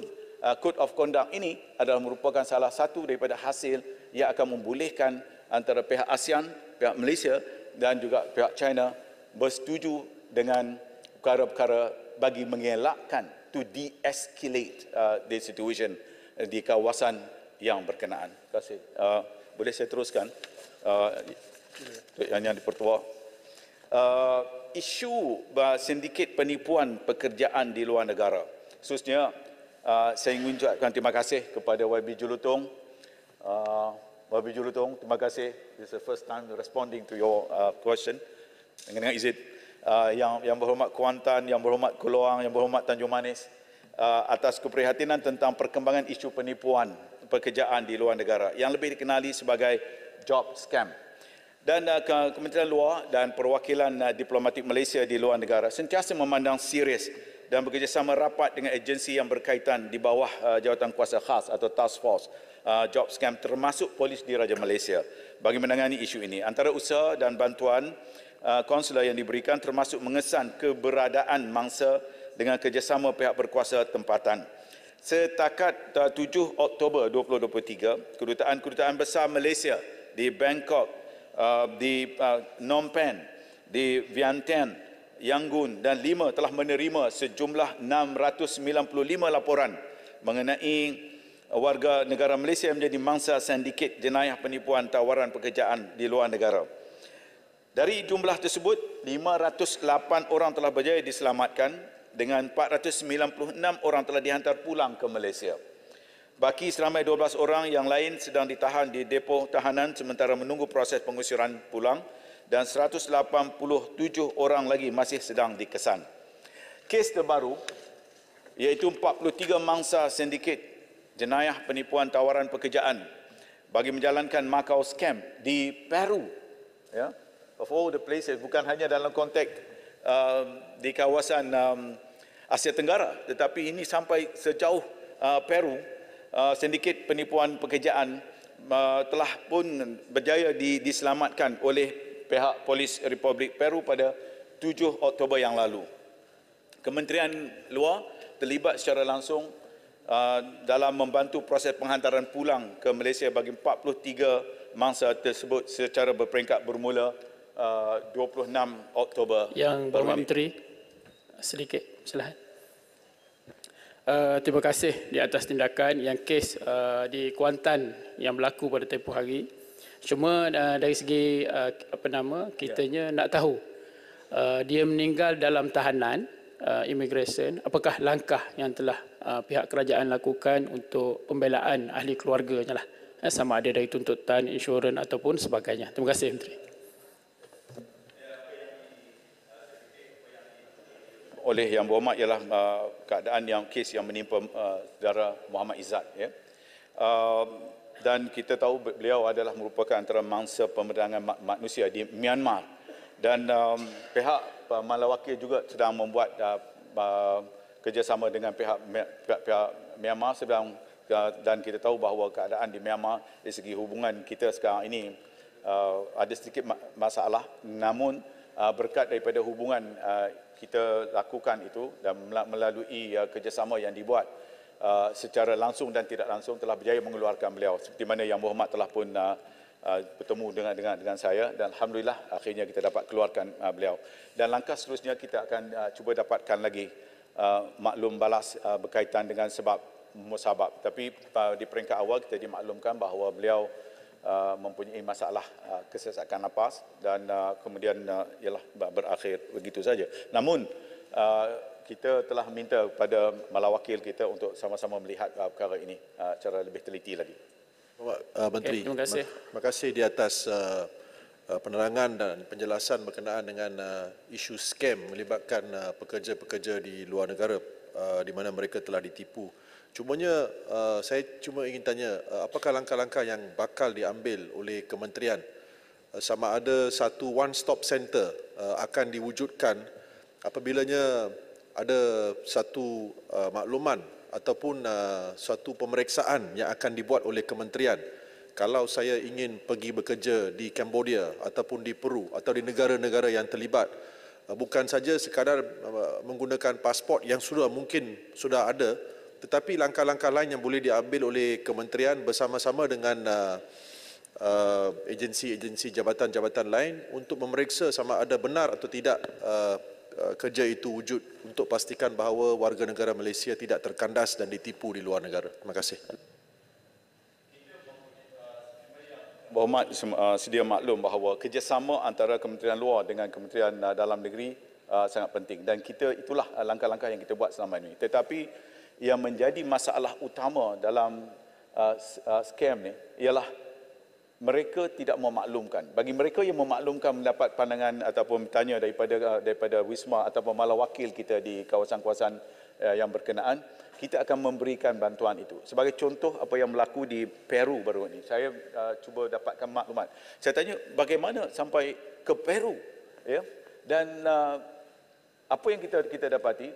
Code of Conduct ini adalah merupakan salah satu daripada hasil yang akan membolehkan antara pihak ASEAN, pihak Malaysia dan juga pihak China bersetuju dengan perkara-perkara bagi mengelakkan to de-escalate the situation di kawasan yang berkenaan. Terima kasih. Boleh saya teruskan? Yang dipertua. Isu sindiket penipuan pekerjaan di luar negara. Khususnya, saya ingin ucapkan terima kasih kepada YB Julutong. YB Julutong, terima kasih. This is the first time responding to your question. Dengan izin, yang berhormat Kuantan, yang berhormat Keluang, yang berhormat Tanjung Manis, atas keprihatinan tentang perkembangan isu penipuan pekerjaan di luar negara yang lebih dikenali sebagai job scam. Dan Kementerian Luar dan perwakilan diplomatik Malaysia di luar negara sentiasa memandang serius dan bekerjasama rapat dengan agensi yang berkaitan di bawah jawatan kuasa khas atau task force job scam termasuk polis diraja Malaysia bagi menangani isu ini. Antara usaha dan bantuan konsular yang diberikan termasuk mengesan keberadaan mangsa dengan kerjasama pihak berkuasa tempatan. Setakat 7 Oktober 2023, kedutaan-kedutaan besar Malaysia di Bangkok, di Phnom Penh, di Vientiane, Yangon dan 5 telah menerima sejumlah 695 laporan mengenai warga negara Malaysia yang menjadi mangsa sindiket jenayah penipuan tawaran pekerjaan di luar negara. Dari jumlah tersebut, 508 orang telah berjaya diselamatkan dengan 496 orang telah dihantar pulang ke Malaysia. Baki seramai 12 orang yang lain sedang ditahan di depo tahanan sementara menunggu proses pengusiran pulang dan 187 orang lagi masih sedang dikesan. Kes terbaru iaitu 43 mangsa sindiket jenayah penipuan tawaran pekerjaan bagi menjalankan Macau scam di Peru. Ya, of all the places, bukan hanya dalam konteks di kawasan Asia Tenggara, tetapi ini sampai sejauh Peru. Sindiket penipuan pekerjaan telah pun berjaya diselamatkan oleh pihak Polis Republik Peru pada 7 Oktober yang lalu. Kementerian Luar terlibat secara langsung dalam membantu proses penghantaran pulang ke Malaysia bagi 43 mangsa tersebut secara berperingkat bermula 26 Oktober. Yang Berhormat Menteri, sedikit silakan. Terima kasih di atas tindakan yang kes di Kuantan yang berlaku pada tempoh hari. Cuma dari segi kitanya nak tahu dia meninggal dalam tahanan immigration, apakah langkah yang telah pihak kerajaan lakukan untuk pembelaan ahli keluarganya lah, sama ada dari tuntutan, insurans ataupun sebagainya. Terima kasih Menteri. Oleh Yang Berhormat ialah keadaan yang kes yang menimpa saudara Muhammad Izzat, ya. Dan kita tahu beliau adalah merupakan antara mangsa pemberdagangan manusia di Myanmar dan pihak Malawakil juga sedang membuat kerjasama dengan pihak Myanmar sedang, dan kita tahu bahawa keadaan di Myanmar dari segi hubungan kita sekarang ini ada sedikit masalah, namun berkat daripada hubungan kita lakukan itu dan melalui kerjasama yang dibuat secara langsung dan tidak langsung telah berjaya mengeluarkan beliau, seperti mana Yang Berhormat telah pun bertemu dengan saya dan alhamdulillah akhirnya kita dapat keluarkan beliau. Dan langkah seterusnya kita akan cuba dapatkan lagi maklum balas berkaitan dengan sebab musabab. Tapi di peringkat awal kita dimaklumkan bahawa beliau mempunyai masalah kesesakan nafas dan kemudian ialah berakhir begitu saja. Namun kita telah minta kepada malawakil kita untuk sama-sama melihat perkara ini secara lebih teliti lagi. Menteri, terima kasih di atas penerangan dan penjelasan berkenaan dengan isu scam melibatkan pekerja-pekerja di luar negara di mana mereka telah ditipu. Cumanya saya cuma ingin tanya, apakah langkah-langkah yang bakal diambil oleh kementerian sama ada satu one-stop center akan diwujudkan apabilanya ada satu makluman ataupun suatu pemeriksaan yang akan dibuat oleh kementerian. Kalau saya ingin pergi bekerja di Cambodia ataupun di Peru atau di negara-negara yang terlibat, bukan saja sekadar menggunakan pasport yang mungkin sudah ada, tetapi langkah-langkah lain yang boleh diambil oleh kementerian bersama-sama dengan agensi-agensi jabatan-jabatan lain untuk memeriksa sama ada benar atau tidak kerja itu wujud untuk pastikan bahawa warga negara Malaysia tidak terkandas dan ditipu di luar negara. Terima kasih. Berhormat sedia maklum bahawa kerjasama antara Kementerian Luar dengan Kementerian Dalam Negeri sangat penting dan itulah langkah-langkah yang kita buat selama ini. Tetapi yang menjadi masalah utama dalam skam ni ialah mereka tidak memaklumkan. Bagi mereka yang memaklumkan mendapat pandangan ataupun bertanya daripada Wisma ataupun malah wakil kita di kawasan-kawasan yang berkenaan, kita akan memberikan bantuan itu. Sebagai contoh apa yang berlaku di Peru baru ini, saya cuba dapatkan maklumat. Saya tanya bagaimana sampai ke Peru, ya? Dan apa yang kita dapati,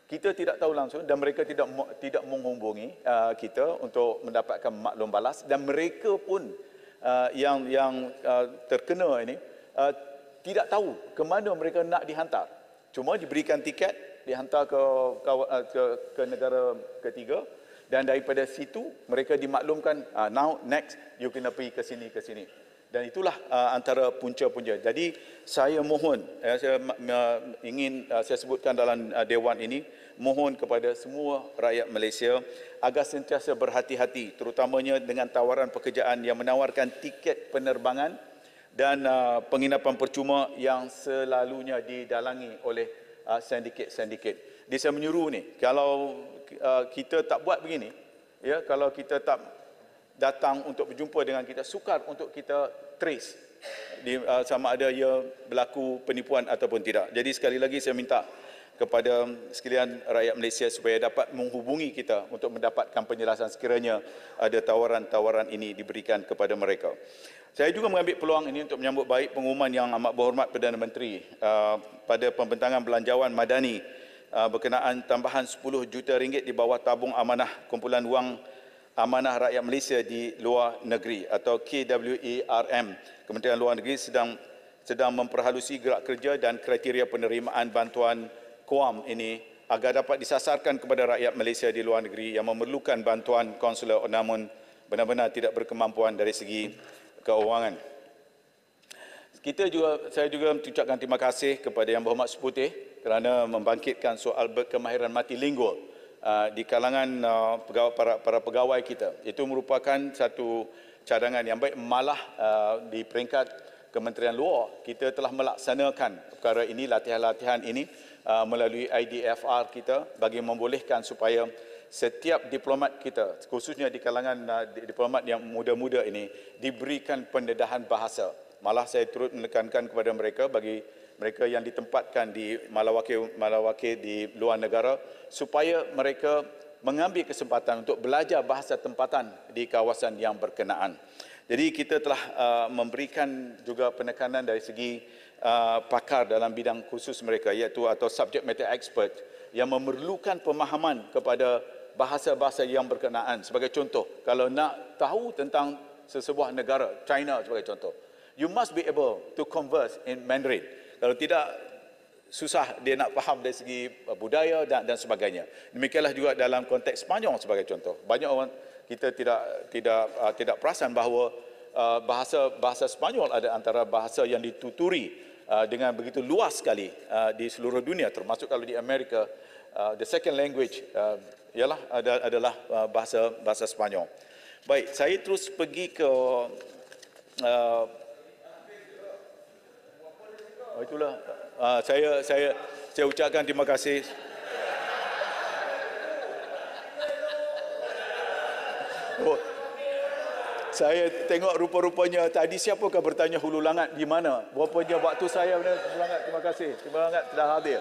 kita tidak tahu langsung dan mereka tidak menghubungi kita untuk mendapatkan maklum balas dan mereka pun yang terkena ini tidak tahu ke mana mereka nak dihantar. Cuma diberikan tiket, dihantar ke negara ketiga dan daripada situ mereka dimaklumkan now next you kena pergi ke sini. Dan itulah antara punca-punca. Jadi saya mohon, saya sebutkan dalam Dewan ini, mohon kepada semua rakyat Malaysia agar sentiasa berhati-hati, terutamanya dengan tawaran pekerjaan yang menawarkan tiket penerbangan dan penginapan percuma yang selalunya didalangi oleh sindiket-sindiket. Jadi saya menyuruh ni, kalau kita tak buat begini, ya, kalau kita tak datang untuk berjumpa dengan kita, sukar untuk kita trace sama ada ia berlaku penipuan ataupun tidak. Jadi sekali lagi saya minta kepada sekalian rakyat Malaysia supaya dapat menghubungi kita untuk mendapatkan penjelasan sekiranya ada tawaran-tawaran ini diberikan kepada mereka. Saya juga mengambil peluang ini untuk menyambut baik pengumuman yang amat berhormat Perdana Menteri pada pembentangan belanjawan madani berkenaan tambahan 10 juta ringgit di bawah tabung amanah kumpulan wang amanah rakyat Malaysia di luar negeri atau KWARM. Kementerian Luar Negeri sedang memperhalusi gerak kerja dan kriteria penerimaan bantuan KWAM ini agar dapat disasarkan kepada rakyat Malaysia di luar negeri yang memerlukan bantuan konsular namun benar-benar tidak berkemampuan dari segi keuangan. Saya juga mengucapkan terima kasih kepada Yang Berhormat Seputih kerana membangkitkan soal berkemahiran multilingual di kalangan para pegawai kita. Itu merupakan satu cadangan yang baik. Malah di peringkat Kementerian Luar, kita telah melaksanakan perkara ini, latihan-latihan ini melalui IDFR kita bagi membolehkan supaya setiap diplomat kita, khususnya di kalangan diplomat yang muda-muda ini, diberikan pendedahan bahasa. Malah saya turut menekankan kepada mereka, bagi mereka yang ditempatkan di malawakil di luar negara, supaya mereka mengambil kesempatan untuk belajar bahasa tempatan di kawasan yang berkenaan. Jadi kita telah memberikan juga penekanan dari segi pakar dalam bidang khusus mereka, iaitu atau subject matter expert yang memerlukan pemahaman kepada bahasa-bahasa yang berkenaan. Sebagai contoh, kalau nak tahu tentang sesebuah negara, China sebagai contoh, you must be able to converse in Mandarin. Kalau tidak, susah dia nak faham dari segi budaya dan sebagainya. Demikianlah juga dalam konteks Sepanyol sebagai contoh. Banyak orang kita tidak perasan bahawa bahasa Sepanyol ada antara bahasa yang dituturi dengan begitu luas sekali di seluruh dunia, termasuk kalau di Amerika the second language adalah bahasa Sepanyol. Baik, saya terus pergi ke itulah saya ucapkan terima kasih. Saya tengok rupa-rupanya tadi siapakah bertanya Hulu Langat di mana? Rupanya waktu saya benar Hulu Langat. Terima kasih. Hulu Langat telah hadir.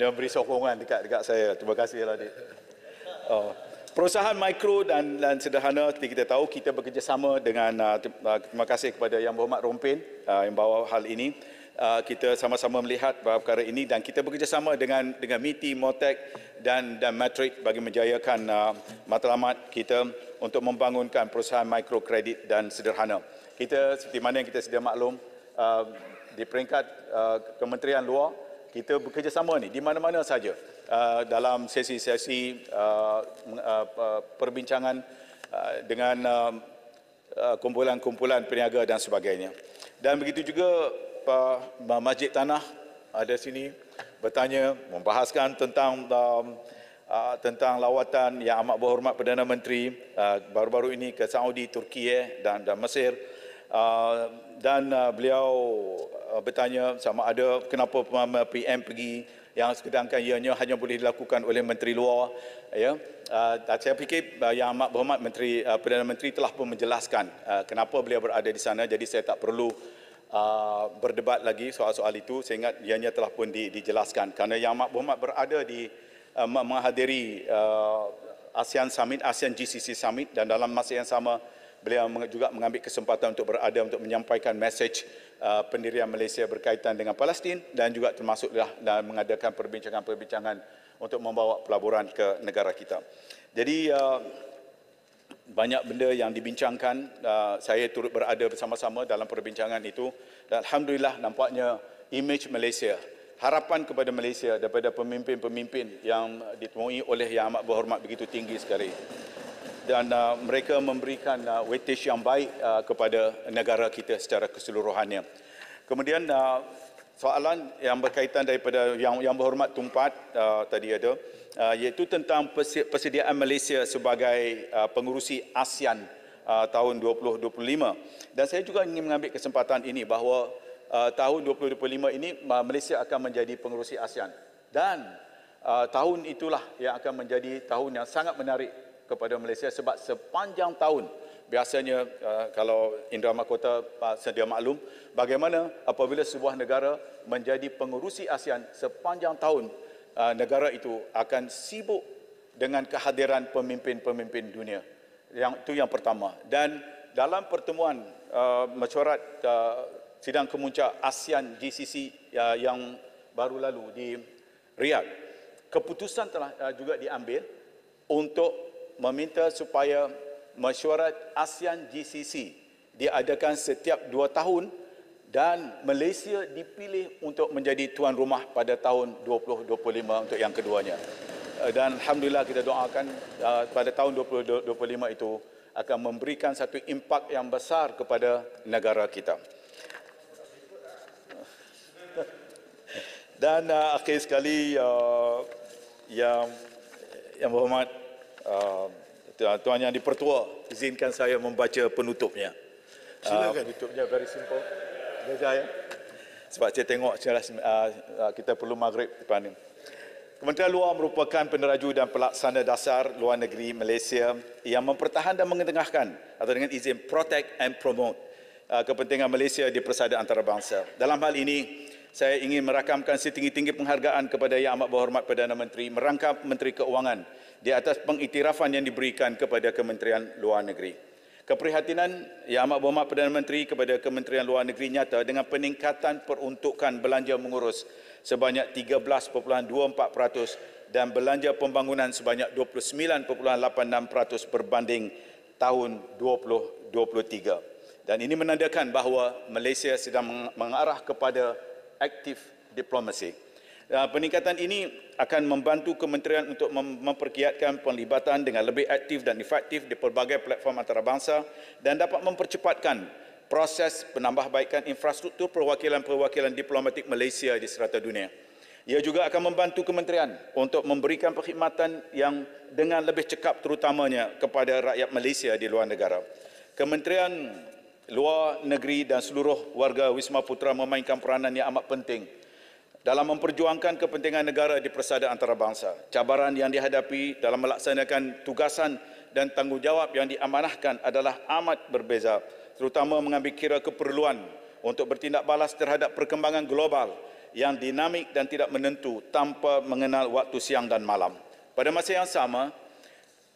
Dia beri sokongan dekat saya. Terima kasih Adik. Perusahaan mikro dan sederhana, seperti kita tahu, kita bekerjasama dengan terima kasih kepada Yang Berhormat Rompin yang bawa hal ini. Kita sama-sama melihat perkara ini dan kita bekerjasama dengan MITI, Motek dan Matric bagi menjayakan matlamat kita untuk membangunkan perusahaan mikrokredit dan sederhana. Kita seperti mana yang kita sedia maklum, di peringkat Kementerian Luar, kita bekerjasama ni di mana-mana saja dalam sesi-sesi perbincangan dengan kumpulan-kumpulan peniaga dan sebagainya. Dan begitu juga Masjid Tanah ada sini bertanya, membahaskan tentang lawatan yang amat berhormat Perdana Menteri baru-baru ini ke Saudi, Turki dan Mesir. Dan beliau bertanya sama ada kenapa PM pergi, yang sedangkan ianya hanya boleh dilakukan oleh Menteri Luar. Ya, saya fikir yang amat berhormat Perdana Menteri telah pun menjelaskan kenapa beliau berada di sana, jadi saya tak perlu berdebat lagi soal-soal itu. Saya ingat ianya telah pun dijelaskan kerana yang amat berhormat berada di menghadiri ASEAN Summit, ASEAN GCC Summit, dan dalam masa yang sama beliau juga mengambil kesempatan untuk berada untuk menyampaikan mesej pendirian Malaysia berkaitan dengan Palestin dan juga termasuklah dan mengadakan perbincangan-perbincangan untuk membawa pelaburan ke negara kita. Jadi banyak benda yang dibincangkan, saya turut berada bersama-sama dalam perbincangan itu dan alhamdulillah nampaknya imej Malaysia, harapan kepada Malaysia daripada pemimpin-pemimpin yang ditemui oleh Yang Amat Berhormat begitu tinggi sekali. Dan mereka memberikan weightage yang baik kepada negara kita secara keseluruhannya. Kemudian soalan yang berkaitan daripada Yang Berhormat Tumpat tadi ada, iaitu tentang persediaan Malaysia sebagai pengurusi ASEAN tahun 2025. Dan saya juga ingin mengambil kesempatan ini bahawa tahun 2025 ini Malaysia akan menjadi pengurusi ASEAN. Dan tahun itulah yang akan menjadi tahun yang sangat menarik kepada Malaysia sebab sepanjang tahun biasanya kalau Indra Mahkota sedia maklum bagaimana apabila sebuah negara menjadi pengurusi ASEAN sepanjang tahun negara itu akan sibuk dengan kehadiran pemimpin-pemimpin dunia. Itu yang pertama. Dan dalam pertemuan mesyuarat sidang kemuncak ASEAN GCC yang baru lalu di Riyadh, keputusan telah juga diambil untuk meminta supaya mesyuarat ASEAN GCC diadakan setiap 2 tahun dan Malaysia dipilih untuk menjadi tuan rumah pada tahun 2025 untuk yang keduanya. Dan alhamdulillah kita doakan pada tahun 2025 itu akan memberikan satu impak yang besar kepada negara kita. Dan akhir sekali yang berhormat Tuan Yang Dipertua, izinkan saya membaca penutupnya. Silakan. Penutupnya very simple. Baca ya. Sebab saya tengok kita perlu maghrib depan ni. Kementerian Luar merupakan peneraju dan pelaksana dasar luar negeri Malaysia yang mempertahan dan mengetengahkan atau dengan izin protect and promote kepentingan Malaysia di persada antarabangsa. Dalam hal ini, saya ingin merakamkan setinggi-tinggi penghargaan kepada Yang Amat Berhormat Perdana Menteri merangkap Menteri Keuangan di atas pengiktirafan yang diberikan kepada Kementerian Luar Negeri. Keprihatinan Yang Amat Berhormat Perdana Menteri kepada Kementerian Luar Negeri nyata dengan peningkatan peruntukan belanja mengurus sebanyak 13.24% dan belanja pembangunan sebanyak 29.86% berbanding tahun 2023. Dan ini menandakan bahawa Malaysia sedang mengarah kepada aktif diplomasi. Peningkatan ini akan membantu kementerian untuk mempergiatkan penglibatan dengan lebih aktif dan efektif di pelbagai platform antarabangsa dan dapat mempercepatkan proses penambahbaikan infrastruktur perwakilan-perwakilan diplomatik Malaysia di serata dunia. Ia juga akan membantu kementerian untuk memberikan perkhidmatan yang dengan lebih cekap terutamanya kepada rakyat Malaysia di luar negara. Kementerian Luar Negeri dan seluruh warga Wisma Putra memainkan peranan yang amat penting dalam memperjuangkan kepentingan negara di persada antarabangsa. Cabaran yang dihadapi dalam melaksanakan tugasan dan tanggungjawab yang diamanahkan adalah amat berbeza, terutama mengambil kira keperluan untuk bertindak balas terhadap perkembangan global yang dinamik dan tidak menentu tanpa mengenal waktu siang dan malam. Pada masa yang sama,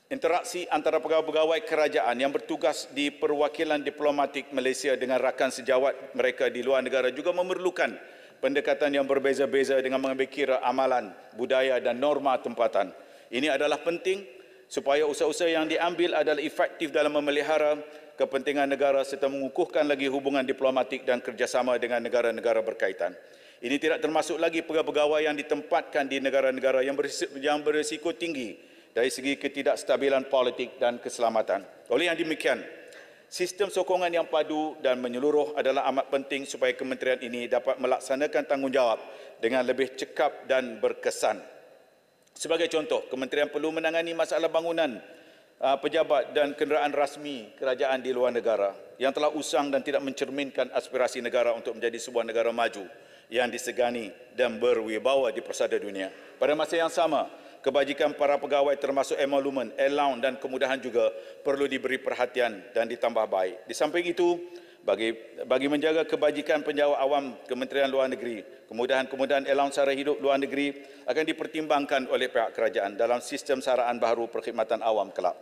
interaksi antara pegawai-pegawai kerajaan yang bertugas di perwakilan diplomatik Malaysia dengan rakan sejawat mereka di luar negara juga memerlukan pendekatan yang berbeza-beza dengan mengambil kira amalan, budaya dan norma tempatan. Ini adalah penting supaya usaha-usaha yang diambil adalah efektif dalam memelihara kepentingan negara serta mengukuhkan lagi hubungan diplomatik dan kerjasama dengan negara-negara berkaitan. Ini tidak termasuk lagi pegawai-pegawai yang ditempatkan di negara-negara yang berisiko tinggi dari segi ketidakstabilan politik dan keselamatan. Oleh yang demikian, sistem sokongan yang padu dan menyeluruh adalah amat penting supaya kementerian ini dapat melaksanakan tanggungjawab dengan lebih cekap dan berkesan. Sebagai contoh, kementerian perlu menangani masalah bangunan pejabat dan kenderaan rasmi kerajaan di luar negara yang telah usang dan tidak mencerminkan aspirasi negara untuk menjadi sebuah negara maju yang disegani dan berwibawa di persada dunia. Pada masa yang sama, kebajikan para pegawai termasuk emolumen, allowance dan kemudahan juga perlu diberi perhatian dan ditambah baik. Di samping itu, bagi menjaga kebajikan penjawat awam Kementerian Luar Negeri, kemudahan-kemudahan allowance sara hidup luar negeri akan dipertimbangkan oleh pihak kerajaan dalam sistem saraan baharu perkhidmatan awam kelak.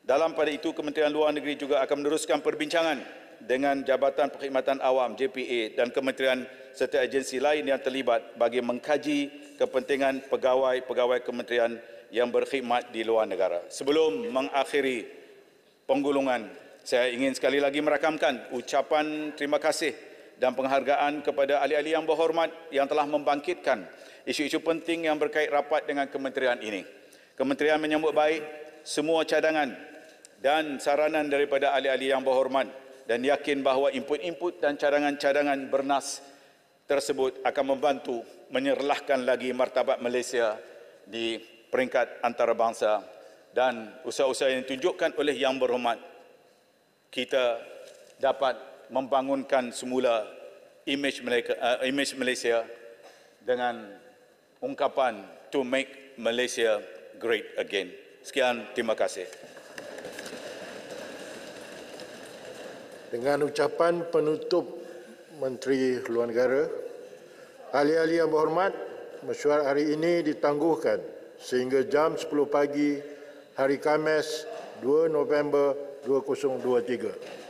Dalam pada itu, Kementerian Luar Negeri juga akan meneruskan perbincangan dengan Jabatan Perkhidmatan Awam JPA dan kementerian serta agensi lain yang terlibat bagi mengkaji kepentingan pegawai-pegawai kementerian yang berkhidmat di luar negara. Sebelum mengakhiri penggulungan, saya ingin sekali lagi merakamkan ucapan terima kasih dan penghargaan kepada ahli-ahli yang berhormat yang telah membangkitkan isu-isu penting yang berkait rapat dengan kementerian ini. Kementerian menyambut baik semua cadangan dan saranan daripada ahli-ahli yang berhormat dan yakin bahawa input-input dan cadangan-cadangan bernas tersebut akan membantu menyerlahkan lagi martabat Malaysia di peringkat antarabangsa dan usaha-usaha yang ditunjukkan oleh yang berhormat kita dapat membangunkan semula imej Malaysia dengan ungkapan to make Malaysia great again. Sekian, terima kasih. Dengan ucapan penutup Menteri Luar Negara, ahli-ahli yang berhormat, mesyuarat hari ini ditangguhkan sehingga jam 10 pagi hari Khamis 2 November 2023.